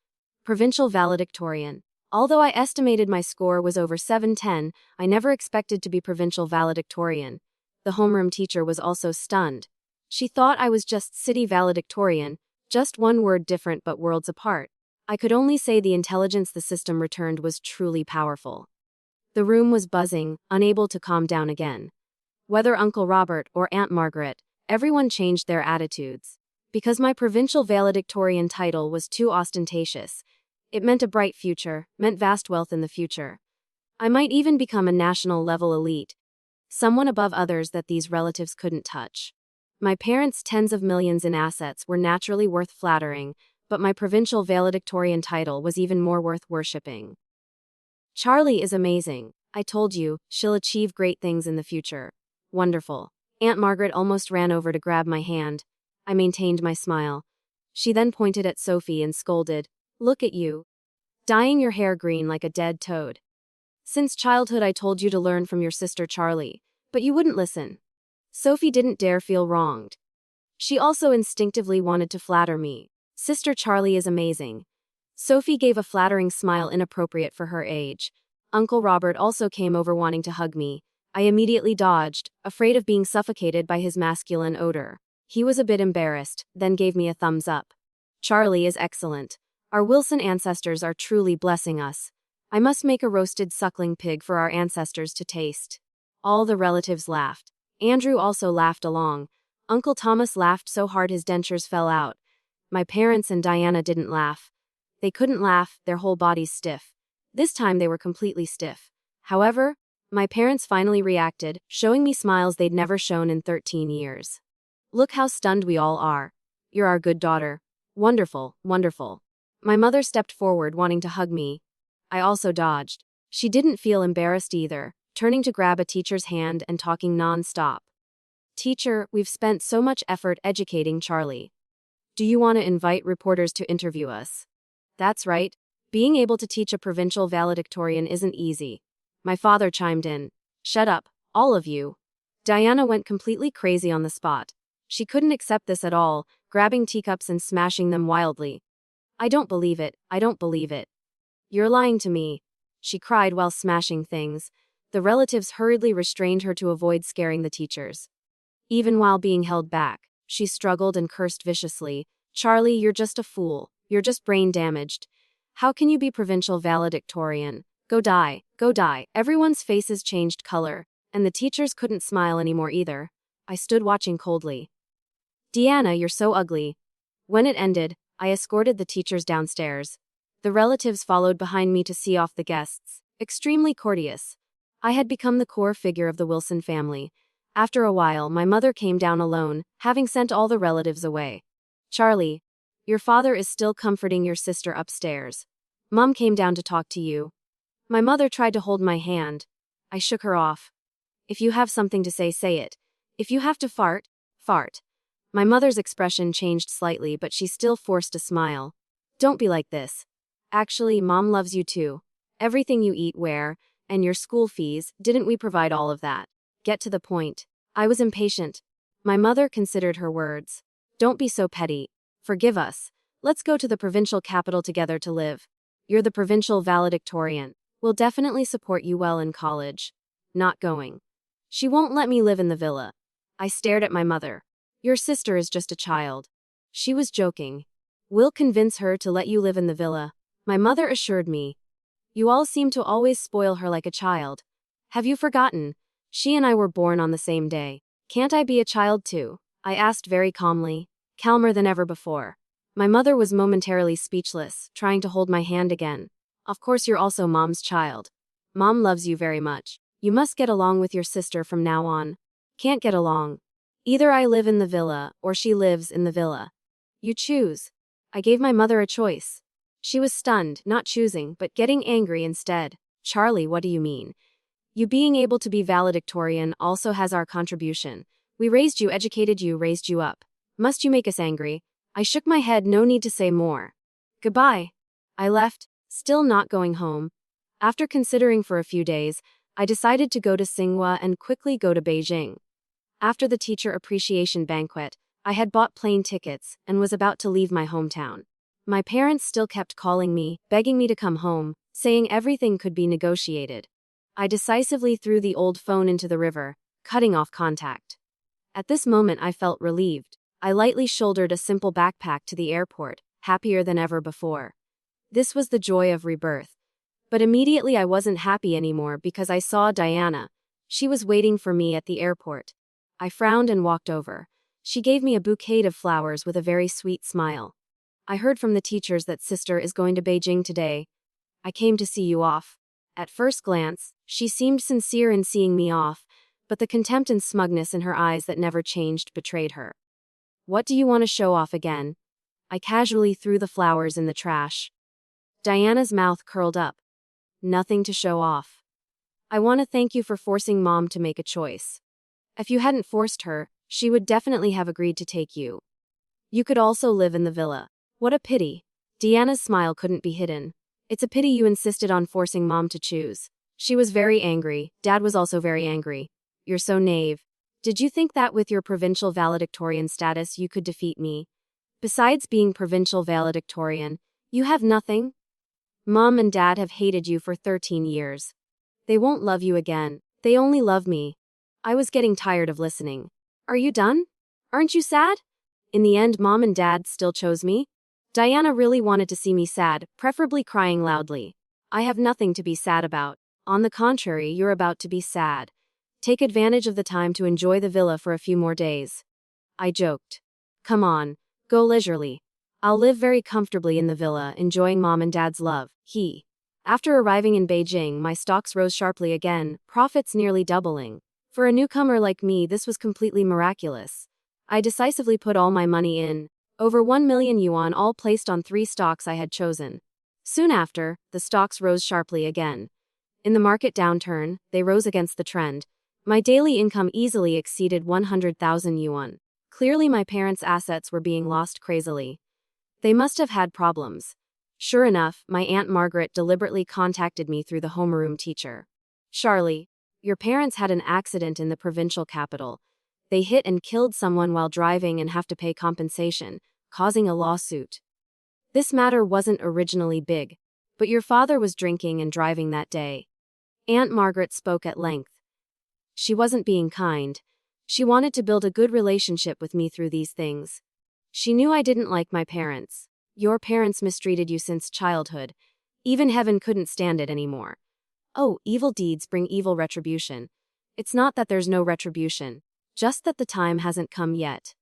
Provincial valedictorian. Although I estimated my score was over 710, I never expected to be provincial valedictorian. The homeroom teacher was also stunned. She thought I was just city valedictorian, just one word different but worlds apart. I could only say the intelligence the system returned was truly powerful. The room was buzzing, unable to calm down again. Whether Uncle Robert or Aunt Margaret, everyone changed their attitudes. Because my provincial valedictorian title was too ostentatious. It meant a bright future, meant vast wealth in the future. I might even become a national-level elite. someone above others that these relatives couldn't touch. My parents' tens of millions in assets were naturally worth flattering, but my provincial valedictorian title was even more worth worshipping. Charlie is amazing. I told you, she'll achieve great things in the future. Wonderful. Aunt Margaret almost ran over to grab my hand. I maintained my smile. She then pointed at Sophie and scolded, "Look at you. Dyeing your hair green like a dead toad. Since childhood I told you to learn from your sister Charlie, but you wouldn't listen." Sophie didn't dare feel wronged. She also instinctively wanted to flatter me. "Sister Charlie is amazing." Sophie gave a flattering smile inappropriate for her age. Uncle Robert also came over wanting to hug me. I immediately dodged, afraid of being suffocated by his masculine odor. He was a bit embarrassed, then gave me a thumbs up. "Charlie is excellent. Our Wilson ancestors are truly blessing us. I must make a roasted suckling pig for our ancestors to taste." All the relatives laughed. Andrew also laughed along. Uncle Thomas laughed so hard his dentures fell out. My parents and Diana didn't laugh. They couldn't laugh, their whole bodies stiff. This time they were completely stiff. However, my parents finally reacted, showing me smiles they'd never shown in 13 years. "Look how stunned we all are. You're our good daughter. Wonderful, wonderful." My mother stepped forward wanting to hug me. I also dodged. She didn't feel embarrassed either, turning to grab a teacher's hand and talking non-stop. "Teacher, we've spent so much effort educating Charlie. Do you want to invite reporters to interview us?" That's right. Being able to teach a provincial valedictorian isn't easy. My father chimed in. "Shut up, all of you." Diana went completely crazy on the spot. She couldn't accept this at all, grabbing teacups and smashing them wildly. "I don't believe it, I don't believe it. You're lying to me," she cried while smashing things. The relatives hurriedly restrained her to avoid scaring the teachers. Even while being held back, she struggled and cursed viciously. "Charlie, you're just a fool. You're just brain damaged. How can you be provincial valedictorian? Go die, go die." Everyone's faces changed color, and the teachers couldn't smile anymore either. I stood watching coldly. "Deanna, you're so ugly." When it ended, I escorted the teachers downstairs. The relatives followed behind me to see off the guests, extremely courteous. I had become the core figure of the Wilson family. After a while, my mother came down alone, having sent all the relatives away. "Charlie, your father is still comforting your sister upstairs. Mom came down to talk to you." My mother tried to hold my hand. I shook her off. "If you have something to say, say it. If you have to fart, fart." My mother's expression changed slightly, but she still forced a smile. "Don't be like this. Actually, Mom loves you too. Everything you eat, wear, and your school fees, didn't we provide all of that? Get to the point." I was impatient. My mother considered her words. "Don't be so petty. Forgive us. Let's go to the provincial capital together to live. You're the provincial valedictorian. We'll definitely support you well in college." "Not going. She won't let me live in the villa." I stared at my mother. "Your sister is just a child." She was joking. "We'll convince her to let you live in the villa," my mother assured me. "You all seem to always spoil her like a child. Have you forgotten? She and I were born on the same day. Can't I be a child too?" I asked very calmly, calmer than ever before. My mother was momentarily speechless, trying to hold my hand again. "Of course you're also Mom's child. Mom loves you very much. You must get along with your sister from now on." "Can't get along. Either I live in the villa, or she lives in the villa. You choose." I gave my mother a choice. She was stunned, not choosing, but getting angry instead. "Charlie, what do you mean? You being able to be valedictorian also has our contribution. We raised you, educated you, raised you up. Must you make us angry?" I shook my head, no need to say more. "Goodbye." I left, still not going home. After considering for a few days, I decided to go to Tsinghua and quickly go to Beijing. After the teacher appreciation banquet, I had bought plane tickets and was about to leave my hometown. My parents still kept calling me, begging me to come home, saying everything could be negotiated. I decisively threw the old phone into the river, cutting off contact. At this moment I felt relieved. I lightly shouldered a simple backpack to the airport, happier than ever before. This was the joy of rebirth. But immediately I wasn't happy anymore because I saw Diana. She was waiting for me at the airport. I frowned and walked over. She gave me a bouquet of flowers with a very sweet smile. "I heard from the teachers that sister is going to Beijing today. I came to see you off." At first glance, she seemed sincere in seeing me off, but the contempt and smugness in her eyes that never changed betrayed her. What do you want to show off again? I casually threw the flowers in the trash. Diana's mouth curled up. Nothing to show off. I want to thank you for forcing Mom to make a choice. If you hadn't forced her, she would definitely have agreed to take you. You could also live in the villa. What a pity. Diana's smile couldn't be hidden. It's a pity you insisted on forcing Mom to choose. She was very angry. Dad was also very angry. You're so naive. Did you think that with your provincial valedictorian status you could defeat me? Besides being provincial valedictorian, you have nothing? Mom and Dad have hated you for 13 years. They won't love you again. They only love me. I was getting tired of listening. Are you done? Aren't you sad? In the end, Mom and Dad still chose me? Diana really wanted to see me sad, preferably crying loudly. I have nothing to be sad about. On the contrary, you're about to be sad. Take advantage of the time to enjoy the villa for a few more days. I joked. Come on, go leisurely. I'll live very comfortably in the villa, enjoying Mom and Dad's love. After arriving in Beijing, my stocks rose sharply again, profits nearly doubling. For a newcomer like me, this was completely miraculous. I decisively put all my money in. Over 1 million yuan, all placed on 3 stocks I had chosen. Soon after, the stocks rose sharply again. In the market downturn, they rose against the trend. My daily income easily exceeded 100,000 yuan. Clearly my parents' assets were being lost crazily. They must have had problems. Sure enough, my Aunt Margaret deliberately contacted me through the homeroom teacher. Charlie, your parents had an accident in the provincial capital. They hit and killed someone while driving and have to pay compensation, causing a lawsuit. This matter wasn't originally big, but your father was drinking and driving that day. Aunt Margaret spoke at length. She wasn't being kind. She wanted to build a good relationship with me through these things. She knew I didn't like my parents. Your parents mistreated you since childhood. Even heaven couldn't stand it anymore. Oh, evil deeds bring evil retribution. It's not that there's no retribution, just that the time hasn't come yet.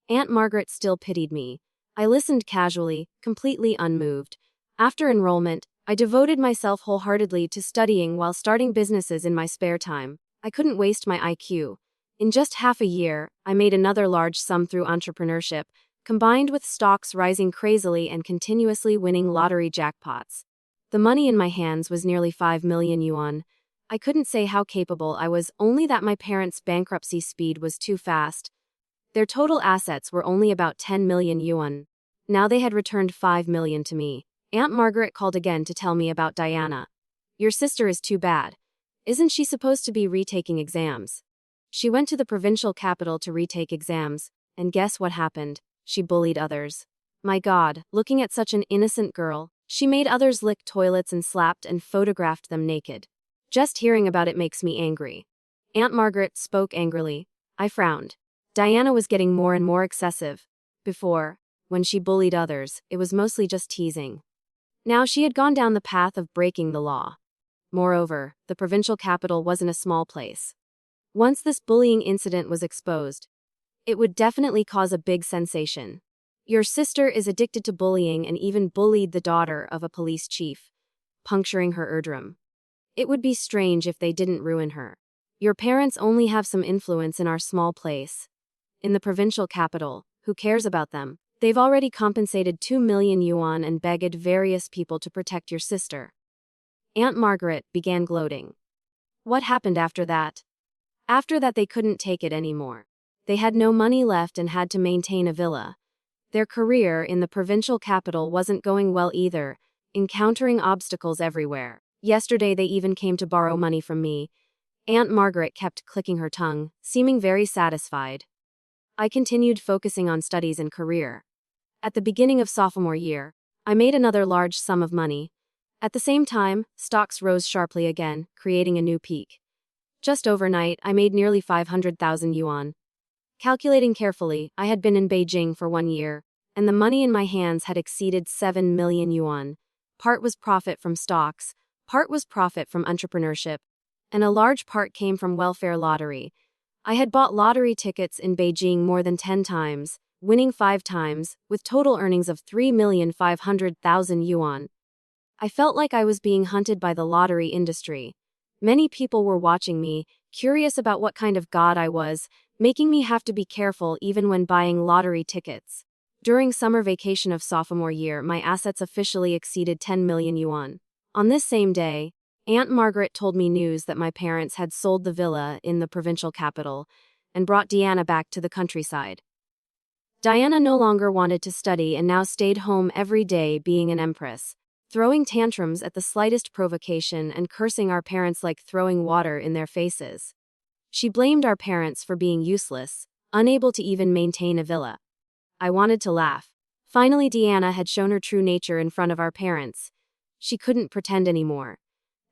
Aunt Margaret still pitied me. I listened casually, completely unmoved. After enrollment, I devoted myself wholeheartedly to studying while starting businesses in my spare time. I couldn't waste my IQ. In just half a year, I made another large sum through entrepreneurship, combined with stocks rising crazily and continuously winning lottery jackpots. The money in my hands was nearly 5 million yuan. I couldn't say how capable I was, only that my parents' bankruptcy speed was too fast. Their total assets were only about 10 million yuan. Now they had returned 5 million to me. Aunt Margaret called again to tell me about Diana. Your sister is too bad. Isn't she supposed to be retaking exams? She went to the provincial capital to retake exams, and guess what happened? She bullied others. My God, looking at such an innocent girl, she made others lick toilets and slapped and photographed them naked. Just hearing about it makes me angry. Aunt Margaret spoke angrily. I frowned. Diana was getting more and more excessive. Before, when she bullied others, it was mostly just teasing. Now she had gone down the path of breaking the law. Moreover, the provincial capital wasn't a small place. Once this bullying incident was exposed, it would definitely cause a big sensation. Your sister is addicted to bullying and even bullied the daughter of a police chief, puncturing her eardrum. It would be strange if they didn't ruin her. Your parents only have some influence in our small place. In the provincial capital, who cares about them? They've already compensated 2 million yuan and begged various people to protect your sister. Aunt Margaret began gloating. What happened after that? After that, they couldn't take it anymore. They had no money left and had to maintain a villa. Their career in the provincial capital wasn't going well either, encountering obstacles everywhere. Yesterday they even came to borrow money from me. Aunt Margaret kept clicking her tongue, seeming very satisfied. I continued focusing on studies and career. At the beginning of sophomore year, I made another large sum of money. At the same time, stocks rose sharply again, creating a new peak. Just overnight, I made nearly 500,000 yuan. Calculating carefully, I had been in Beijing for 1 year, and the money in my hands had exceeded 7 million yuan. Part was profit from stocks, part was profit from entrepreneurship, and a large part came from welfare lottery. I had bought lottery tickets in Beijing more than 10 times, winning 5 times, with total earnings of 3,500,000 yuan. I felt like I was being hunted by the lottery industry. Many people were watching me, curious about what kind of god I was, making me have to be careful even when buying lottery tickets. During summer vacation of sophomore year, my assets officially exceeded 10 million yuan. On this same day, Aunt Margaret told me news that my parents had sold the villa in the provincial capital and brought Diana back to the countryside. Diana no longer wanted to study and now stayed home every day being an empress, throwing tantrums at the slightest provocation and cursing our parents like throwing water in their faces. She blamed our parents for being useless, unable to even maintain a villa. I wanted to laugh. Finally, Diana had shown her true nature in front of our parents. She couldn't pretend anymore.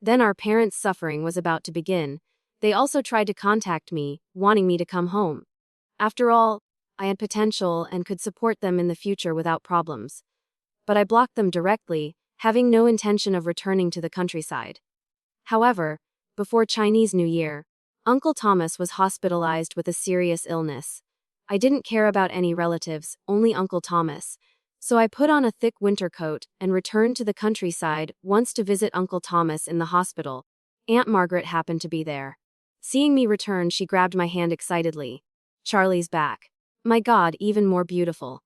Then our parents' suffering was about to begin. They also tried to contact me, wanting me to come home. After all, I had potential and could support them in the future without problems. But I blocked them directly, having no intention of returning to the countryside. However, before Chinese New Year, Uncle Thomas was hospitalized with a serious illness. I didn't care about any relatives, only Uncle Thomas. So I put on a thick winter coat and returned to the countryside once to visit Uncle Thomas in the hospital. Aunt Margaret happened to be there. Seeing me return, she grabbed my hand excitedly. "Charlie's back. My God, even more beautiful.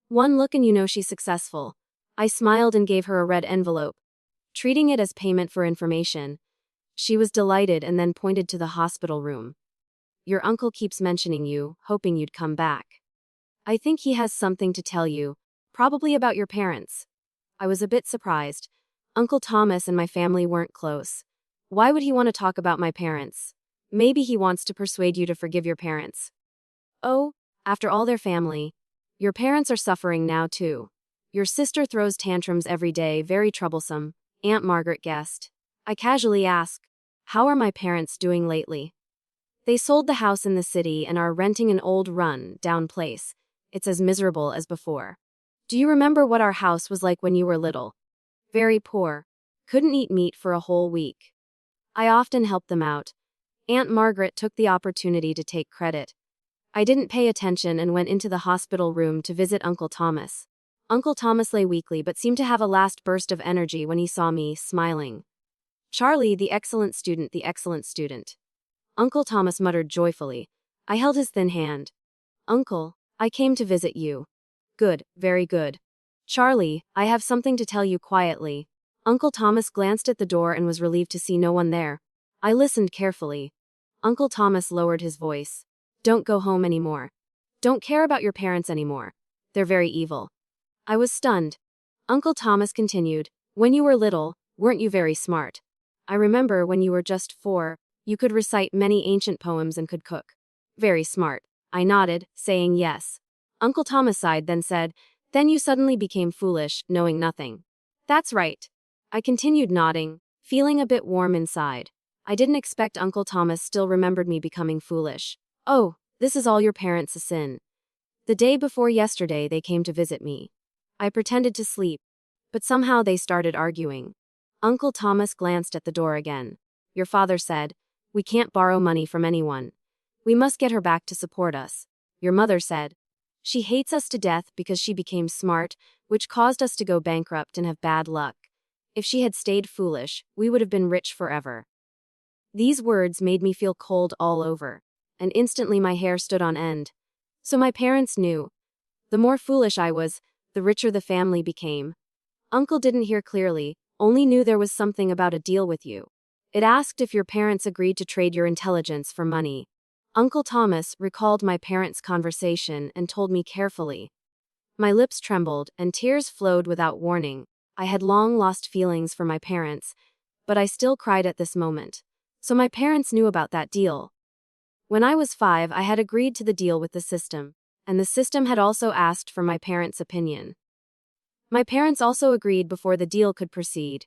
One look and you know she's successful." I smiled and gave her a red envelope, treating it as payment for information. She was delighted and then pointed to the hospital room. "Your uncle keeps mentioning you, hoping you'd come back. I think he has something to tell you, probably about your parents." I was a bit surprised. Uncle Thomas and my family weren't close. Why would he want to talk about my parents? Maybe he wants to persuade you to forgive your parents. "Oh, after all, their family. Your parents are suffering now too. Your sister throws tantrums every day, very troublesome," Aunt Margaret guessed. I casually asked, "How are my parents doing lately?" "They sold the house in the city and are renting an old run-down place. It's as miserable as before. Do you remember what our house was like when you were little? Very poor. Couldn't eat meat for a whole week. I often helped them out." Aunt Margaret took the opportunity to take credit. I didn't pay attention and went into the hospital room to visit Uncle Thomas. Uncle Thomas lay weakly but seemed to have a last burst of energy when he saw me, smiling. "Charlie, the excellent student, the excellent student." Uncle Thomas muttered joyfully. I held his thin hand. "Uncle, I came to visit you." "Good, very good. Charlie, I have something to tell you quietly." Uncle Thomas glanced at the door and was relieved to see no one there. I listened carefully. Uncle Thomas lowered his voice. "Don't go home anymore. Don't care about your parents anymore. They're very evil." I was stunned. Uncle Thomas continued, "When you were little, weren't you very smart? I remember when you were just 4, you could recite many ancient poems and could cook." "Very smart." I nodded, saying yes. Uncle Thomas sighed, then said, "Then you suddenly became foolish, knowing nothing." "That's right." I continued nodding, feeling a bit warm inside. I didn't expect Uncle Thomas still remembered me becoming foolish. "Oh, this is all your parents' sin. The day before yesterday they came to visit me. I pretended to sleep, but somehow they started arguing." Uncle Thomas glanced at the door again. "Your father said, 'We can't borrow money from anyone. We must get her back to support us.' Your mother said, 'She hates us to death because she became smart, which caused us to go bankrupt and have bad luck. If she had stayed foolish, we would have been rich forever.'" These words made me feel cold all over, and instantly my hair stood on end. So my parents knew. The more foolish I was, the richer the family became. Uncle didn't hear clearly, only knew there was something about a deal with you. It asked if your parents agreed to trade your intelligence for money. Uncle Thomas recalled my parents' conversation and told me carefully. My lips trembled and tears flowed without warning. I had long lost feelings for my parents, but I still cried at this moment. So my parents knew about that deal. When I was 5, I had agreed to the deal with the system, and the system had also asked for my parents' opinion. My parents also agreed before the deal could proceed.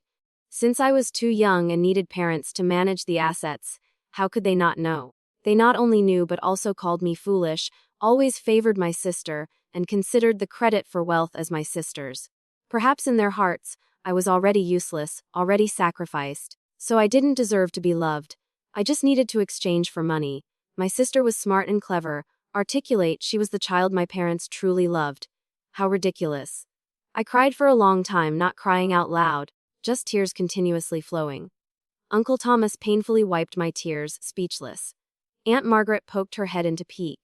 Since I was too young and needed parents to manage the assets, how could they not know? They not only knew but also called me foolish, always favored my sister, and considered the credit for wealth as my sister's. Perhaps in their hearts, I was already useless, already sacrificed, so I didn't deserve to be loved. I just needed to exchange for money. My sister was smart and clever, articulate, she was the child my parents truly loved. How ridiculous. I cried for a long time, not crying out loud, just tears continuously flowing. Uncle Thomas painfully wiped my tears, speechless. Aunt Margaret poked her head into peek.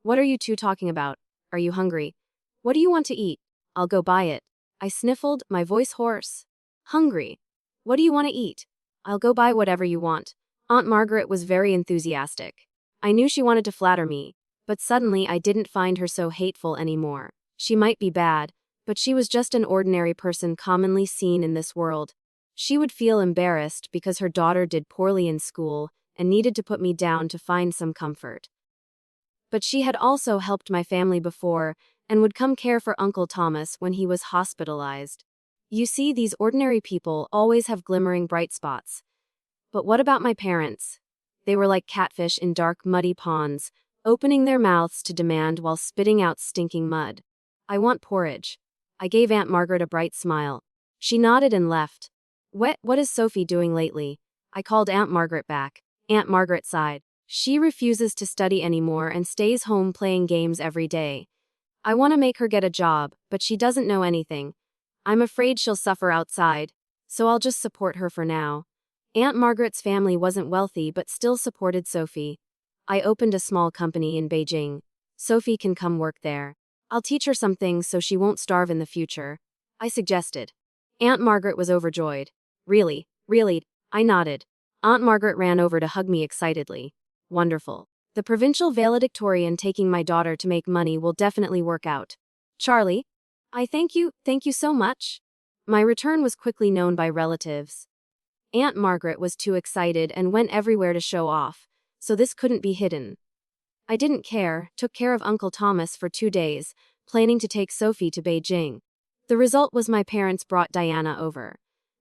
What are you two talking about? Are you hungry? What do you want to eat? I'll go buy it. I sniffled, my voice hoarse. Hungry. What do you want to eat? I'll go buy whatever you want. Aunt Margaret was very enthusiastic. I knew she wanted to flatter me, but suddenly I didn't find her so hateful anymore. She might be bad, but she was just an ordinary person commonly seen in this world. She would feel embarrassed because her daughter did poorly in school and needed to put me down to find some comfort. But she had also helped my family before and would come care for Uncle Thomas when he was hospitalized. You see, these ordinary people always have glimmering bright spots. But what about my parents? They were like catfish in dark, muddy ponds, opening their mouths to demand while spitting out stinking mud. I want porridge. I gave Aunt Margaret a bright smile. She nodded and left. What is Sophie doing lately? I called Aunt Margaret back. Aunt Margaret sighed. She refuses to study anymore and stays home playing games every day. I want to make her get a job, but she doesn't know anything. I'm afraid she'll suffer outside, so I'll just support her for now. Aunt Margaret's family wasn't wealthy but still supported Sophie. I opened a small company in Beijing. Sophie can come work there. I'll teach her some things so she won't starve in the future, I suggested. Aunt Margaret was overjoyed. Really? I nodded. Aunt Margaret ran over to hug me excitedly. Wonderful. The provincial valedictorian taking my daughter to make money will definitely work out. Charlie? I thank you so much. My return was quickly known by relatives. Aunt Margaret was too excited and went everywhere to show off, so this couldn't be hidden. I didn't care, took care of Uncle Thomas for 2 days, planning to take Sophie to Beijing. The result was my parents brought Diana over.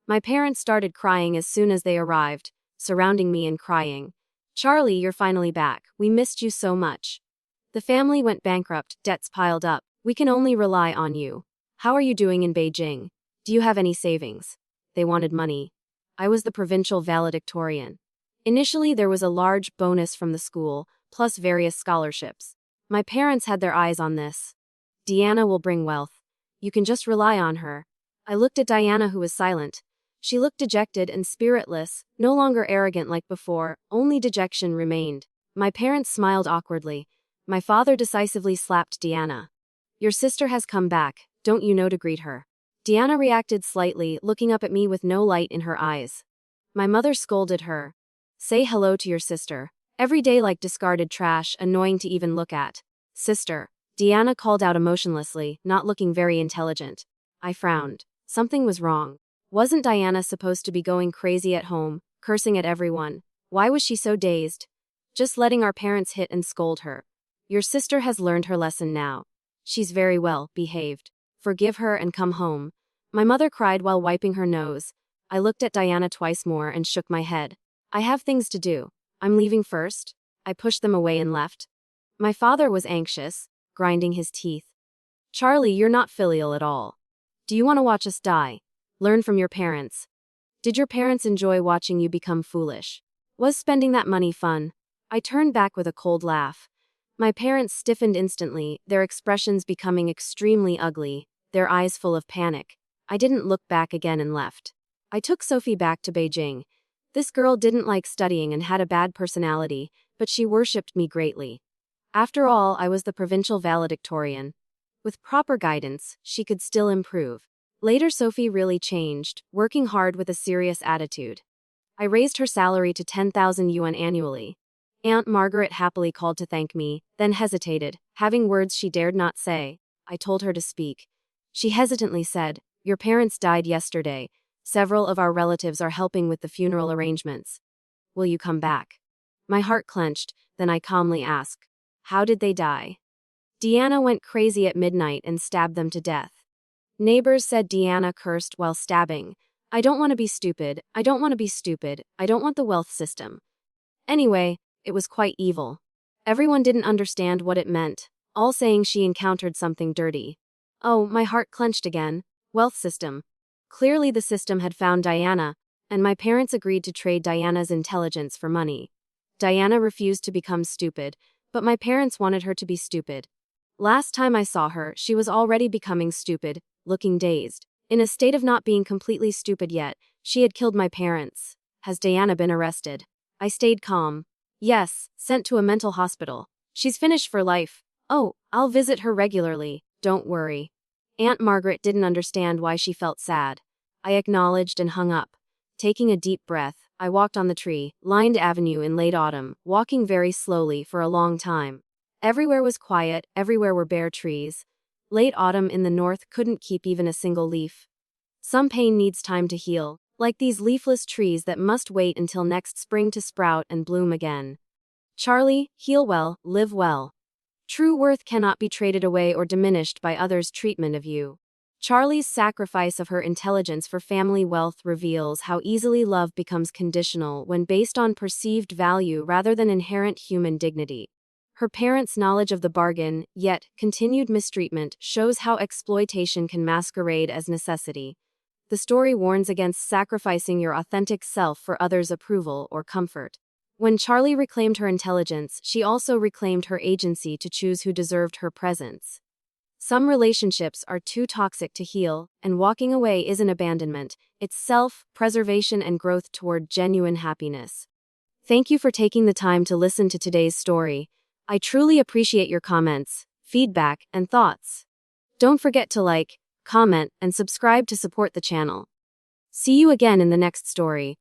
My parents started crying as soon as they arrived, surrounding me and crying. Charlie, you're finally back. We missed you so much. The family went bankrupt, debts piled up. We can only rely on you. How are you doing in Beijing? Do you have any savings? They wanted money. I was the provincial valedictorian. Initially, there was a large bonus from the school, plus various scholarships. My parents had their eyes on this. Diana will bring wealth. You can just rely on her. I looked at Diana, who was silent. She looked dejected and spiritless, no longer arrogant like before, only dejection remained. My parents smiled awkwardly. My father decisively slapped Diana. Your sister has come back, don't you know to greet her? Diana reacted slightly, looking up at me with no light in her eyes. My mother scolded her. Say hello to your sister. Every day like discarded trash, annoying to even look at. Sister. Diana called out emotionlessly, not looking very intelligent. I frowned. Something was wrong. Wasn't Diana supposed to be going crazy at home, cursing at everyone? Why was she so dazed? Just letting our parents hit and scold her. Your sister has learned her lesson now. She's very well behaved. Forgive her and come home. My mother cried while wiping her nose. I looked at Diana twice more and shook my head. I have things to do. I'm leaving first. I pushed them away and left. My father was anxious, grinding his teeth. Charlie, you're not filial at all. Do you want to watch us die? Learn from your parents. Did your parents enjoy watching you become foolish? Was spending that money fun? I turned back with a cold laugh. My parents stiffened instantly, their expressions becoming extremely ugly, their eyes full of panic. I didn't look back again and left. I took Sophie back to Beijing. This girl didn't like studying and had a bad personality, but she worshipped me greatly. After all, I was the provincial valedictorian. With proper guidance, she could still improve. Later, Sophie really changed, working hard with a serious attitude. I raised her salary to 10,000 yuan annually. Aunt Margaret happily called to thank me, then hesitated, having words she dared not say. I told her to speak. She hesitantly said, Your parents died yesterday. Several of our relatives are helping with the funeral arrangements. Will you come back? My heart clenched, then I calmly asked, How did they die? Diana went crazy at midnight and stabbed them to death. Neighbors said Diana cursed while stabbing. I don't want to be stupid. I don't want the wealth system. Anyway, it was quite evil. Everyone didn't understand what it meant, all saying she encountered something dirty. Oh, my heart clenched again. Wealth system. Clearly the system had found Diana, and my parents agreed to trade Diana's intelligence for money. Diana refused to become stupid, but my parents wanted her to be stupid. Last time I saw her, she was already becoming stupid, looking dazed. In a state of not being completely stupid yet, she had killed my parents. Has Diana been arrested? I stayed calm. Yes, sent to a mental hospital. She's finished for life. Oh, I'll visit her regularly, don't worry. Aunt Margaret didn't understand why she felt sad. I acknowledged and hung up. Taking a deep breath, I walked on the tree-lined avenue in late autumn, walking very slowly for a long time. Everywhere was quiet, everywhere were bare trees. Late autumn in the north couldn't keep even a single leaf. Some pain needs time to heal, like these leafless trees that must wait until next spring to sprout and bloom again. Charlie, heal well, live well. True worth cannot be traded away or diminished by others' treatment of you. Charlie's sacrifice of her intelligence for family wealth reveals how easily love becomes conditional when based on perceived value rather than inherent human dignity. Her parents' knowledge of the bargain, yet continued mistreatment, shows how exploitation can masquerade as necessity. The story warns against sacrificing your authentic self for others' approval or comfort. When Charlie reclaimed her intelligence, she also reclaimed her agency to choose who deserved her presence. Some relationships are too toxic to heal, and walking away isn't abandonment, it's self-preservation and growth toward genuine happiness. Thank you for taking the time to listen to today's story. I truly appreciate your comments, feedback, and thoughts. Don't forget to like, comment, and subscribe to support the channel. See you again in the next story.